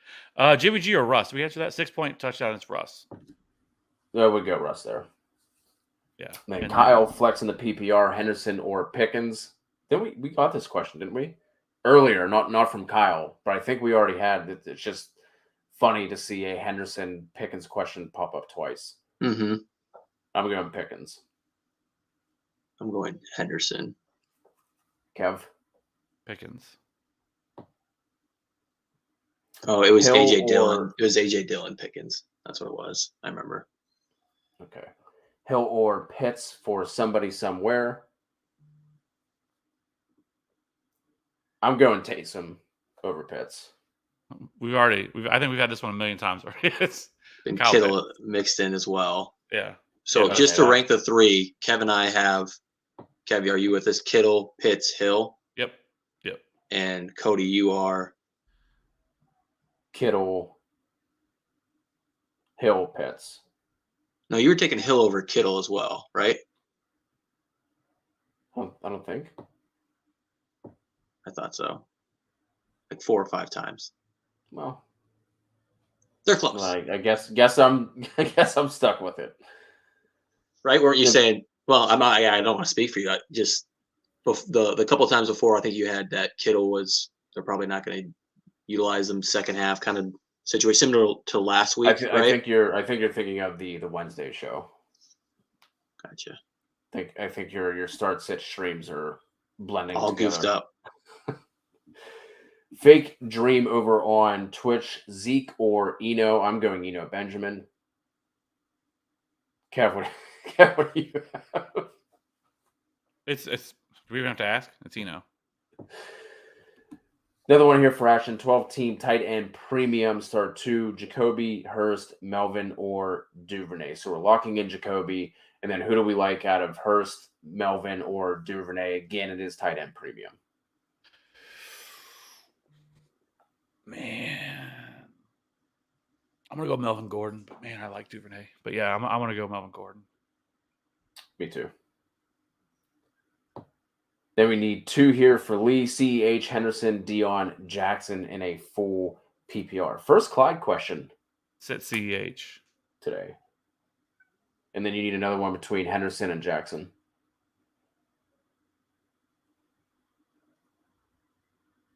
A: Jimmy G or Russ? Did we answer that? 6-point touchdown is Russ.
C: No, we'd go Russ there.
A: Yeah.
C: And
A: And
C: Kyle flexing the PPR, Henderson or Pickens. Then we got this question, didn't we? Earlier, not from Kyle, but I think we already had it. It's just funny to see a Henderson Pickens question pop up twice.
B: Mm-hmm.
C: I'm going Pickens.
B: I'm going Henderson.
C: Kev?
A: Pickens.
B: Oh, it was
C: Hill
B: AJ
C: or-
B: Dillon. It was AJ Dillon Pickens. That's what it was. I remember.
C: Okay. Hill or Pitts for somebody somewhere. I'm going Taysom over Pitts.
A: I think we've had this one a million times already. It's
B: And
A: Kyle
B: Kittle mixed in as well.
A: yeah.
B: So
A: Yeah,
B: just
C: okay,
B: to rank the three, Kev and I have. Kev, are you with us? Kittle, Pitts, Hill,
A: Yep.
B: and Cody, you are.
C: Kittle, Hill, Pitts.
B: No, you were taking Hill over Kittle as well, right?
C: I don't think.
B: I thought so. Like 4 or 5 times.
C: Well,
B: They're close,
C: I guess I'm stuck with it.
B: right? Weren't you
C: Yeah.
B: saying? Well, I'm not. I don't want to speak for you. I just the couple of times before, I think you had that Kittle was. They're probably not going to utilize them second half kind of situation, similar to last week, right?
C: I think you're thinking of the Wednesday show.
B: Gotcha.
C: I think your start sit streams are blending
B: All
C: together.
B: goofed up.
C: Fake dream over on Twitch, Zeke or Eno. I'm going Eno Benjamin. Kev, what do you have?
A: It's do we even have to ask? It's
C: The other one here for action, 12-team tight end premium, start 2, Jacoby, Hurst, Melvin, or Duvernay. So we're locking in Jacoby, and then who do we like out of Hurst, Melvin, or Duvernay? Again, it is tight end premium.
A: Man. I'm gonna go Melvin Gordon, but man, I like Duvernay. But yeah, I'm gonna go Melvin Gordon.
C: Me too. Then we need 2 here for Lee, CEH, Henderson, Dion Jackson in a full PPR. First Clyde question
A: Sit CEH.
C: today. And then you need another one between Henderson and Jackson.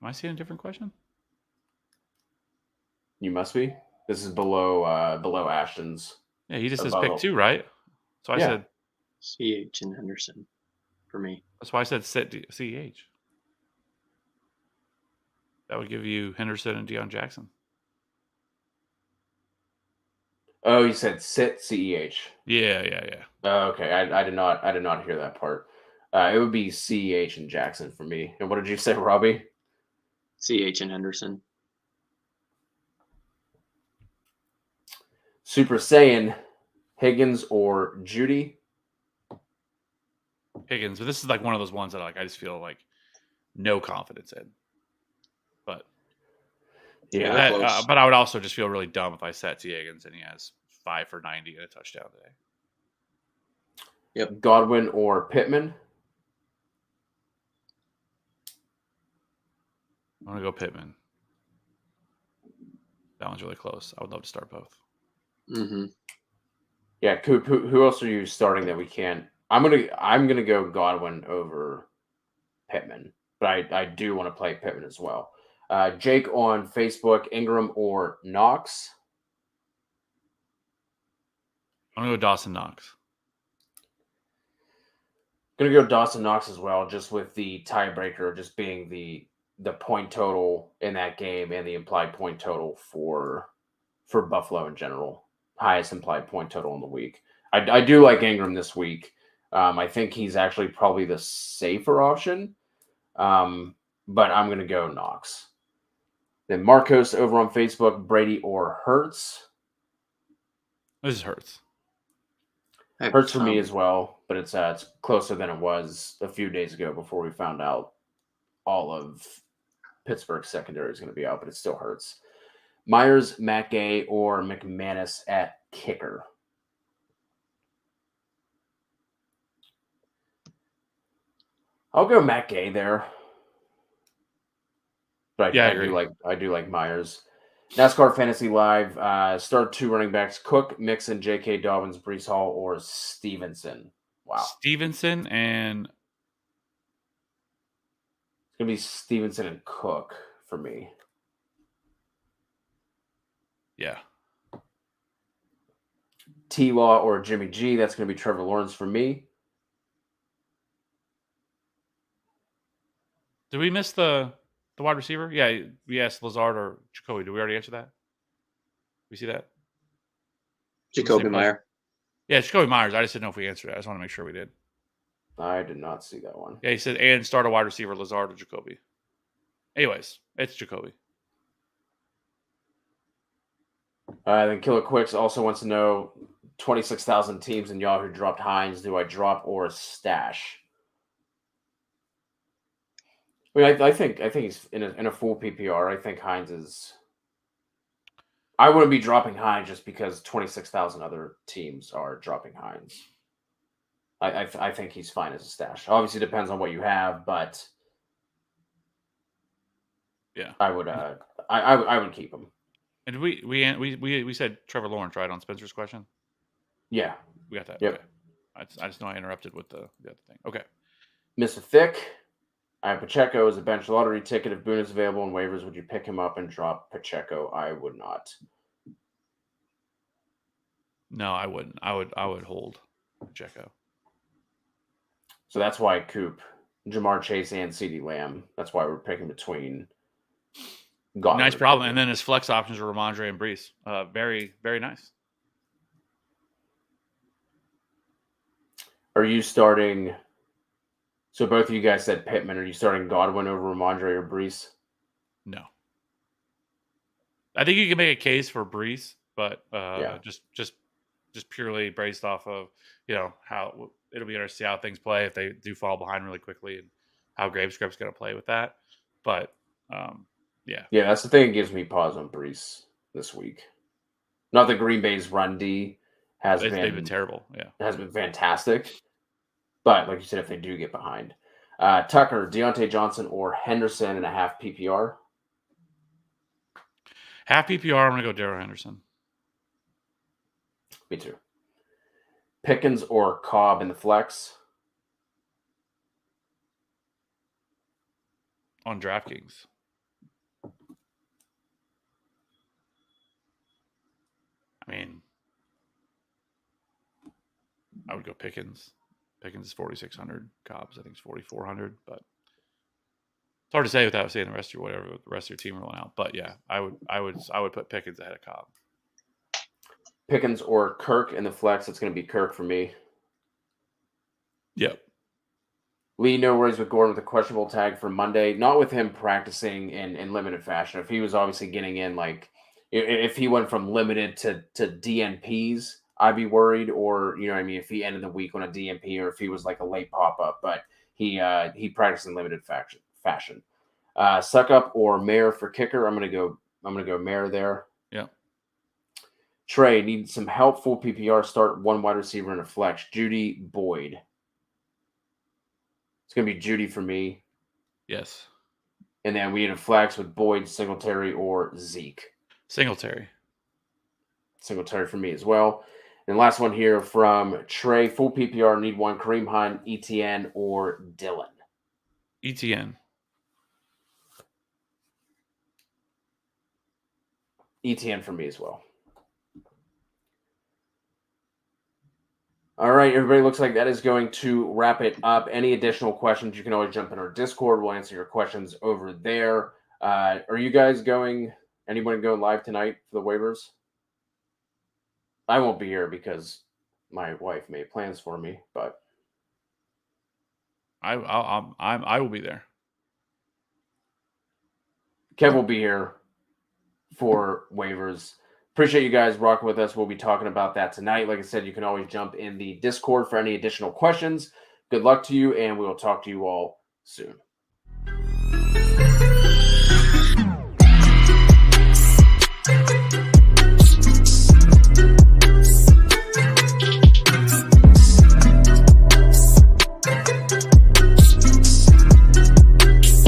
A: Am I seeing a different question?
C: You must be. This is below Ashton's.
A: Yeah, he just says
C: Above
A: pick
C: all.
A: 2, right? So I
C: Yeah.
A: said
B: CH and Henderson for me.
A: that's why I said sit CEH. That would give you Henderson and Dion Jackson.
C: Oh, you said sit CEH.
A: Yeah.
C: Oh, okay. I did not hear that part. It would be CEH and Jackson for me. And what did you say, Robbie?
B: CH and Henderson.
C: Super Saiyan, Higgins or Judy?
A: Higgins, but this is like one of those ones that I just feel like no confidence in. But
B: Yeah, they're close.
A: but I would also just feel really dumb if I sat T. Higgins and he has 5 for 90 and a touchdown today.
B: Yep.
C: Godwin or Pittman?
A: I'm gonna go Pittman. That one's really close. I would love to start both.
B: Mm-hmm.
C: Yeah, Coop. Who else are you starting that we can't? I'm gonna go Godwin over Pittman, but I do want to play Pittman as well. Jake on Facebook, Ingram or Knox?
A: I'm gonna go Dawson Knox.
C: Gonna go Dawson Knox as well, just with the tiebreaker just being the point total in that game and the implied point total for Buffalo in general. Highest implied point total in the week. I do like Ingram this week. I think he's actually probably the safer option. But I'm going to go Knox. Then Marcos over on Facebook, Brady or Hurts?
A: This is Hurts.
C: Hurts for me as well, but it's closer than it was a few days ago before we found out all of Pittsburgh's secondary is going to be out, but it still hurts. Myers, Matt Gay, or McManus at kicker? I'll go Matt Gay there. But
A: Yeah, I
C: I
A: agree.
C: do like Myers. NASCAR Fantasy Live, start 2 running backs, Cook, Mixon, J.K. Dobbins, Brees Hall, or Stevenson. Wow.
A: Stevenson and
C: It's going to be Stevenson and Cook for me.
A: yeah.
C: T-Law or Jimmy G. That's going to be Trevor Lawrence for me.
A: Did we miss the wide receiver? Yeah, we asked Lazard or Jacoby. Did we already answer that? We see that?
B: Jacoby Meyer.
A: Yeah, Jacoby Myers. I just didn't know if we answered that. I just want to make sure we did.
C: I did not see that one.
A: Yeah, he said, and start a wide receiver, Lazard or Jacoby. Anyways, it's Jacoby.
C: Then Killer Quicks also wants to know 26,000 teams in Yahoo dropped Hines. Do I drop or stash? I mean, I think he's in a full PPR. I think Hines is. I wouldn't be dropping Hines just because 26,000 other teams are dropping Hines. I think he's fine as a stash. Obviously, depends on what you have, but
A: yeah,
C: I would keep him.
A: And we said Trevor Lawrence, right, on Spencer's question.
C: Yeah,
A: we got that.
C: Yep.
A: Okay. I just know I interrupted with the other thing. Okay.
C: Mr. Thick, I have Pacheco as a bench lottery ticket. If Boone is available in waivers, would you pick him up and drop Pacheco? I would not.
A: No, I wouldn't. I would hold Pacheco.
C: So that's why Coop, Jamar Chase, and CeeDee Lamb. That's why we're picking between.
A: Nice problem. And then his flex options are Ramondre and Brees. Very, very nice.
C: Are you starting? So both of you guys said Pittman. Are you starting Godwin over Ramondre or Brees?
A: No. I think you can make a case for Brees, but just purely based off of how it'll be interesting to see how things play if they do fall behind really quickly and how Gravescript's going to play with that. But yeah,
C: that's the thing that gives me pause on Brees this week. Not that Green Bay's run D they've been
A: terrible. Yeah,
C: has been fantastic. But like you said, if they do get behind, Tucker, Deontay Johnson, or Henderson in a half PPR.
A: Half PPR, I'm going to go Darrell Henderson.
C: Me too. Pickens or Cobb in the flex?
A: On DraftKings. I mean, I would go Pickens. Pickens is 4,600. Cobb's, I think, is 4,400. But it's hard to say without seeing the rest of your team rolling out. But yeah, I would put Pickens ahead of Cobb.
C: Pickens or Kirk in the flex. It's going to be Kirk for me.
A: Yep.
C: Lee, no worries with Gordon with a questionable tag for Monday. Not with him practicing in limited fashion. If he was obviously getting in, like, if he went from limited to DNPs, I'd be worried. Or, if he ended the week on a DNP or if he was like a late pop-up. But he practiced in limited fashion. Suck up or Mayer for kicker. I'm gonna go Mayer there.
A: Yeah.
C: Trey, need some helpful PPR start, one wide receiver and a flex. Judy, Boyd. It's going to be Judy for me.
A: Yes.
C: And then we need a flex with Boyd, Singletary, or Zeke.
A: Singletary
C: for me as well. And last one here from Trey, full PPR, need one, Kareem Hunt, ETN, or Dylan.
A: ETN.
C: ETN for me as well. All right, everybody, looks like that is going to wrap it up. Any additional questions, you can always jump in our Discord. We'll answer your questions over there. Are you guys anyone going live tonight for the waivers? I won't be here because my wife made plans for me, but
A: I will be there.
C: Kev will be here for waivers. Appreciate you guys rocking with us. We'll be talking about that tonight. Like I said, you can always jump in the Discord for any additional questions. Good luck to you, and we will talk to you all soon.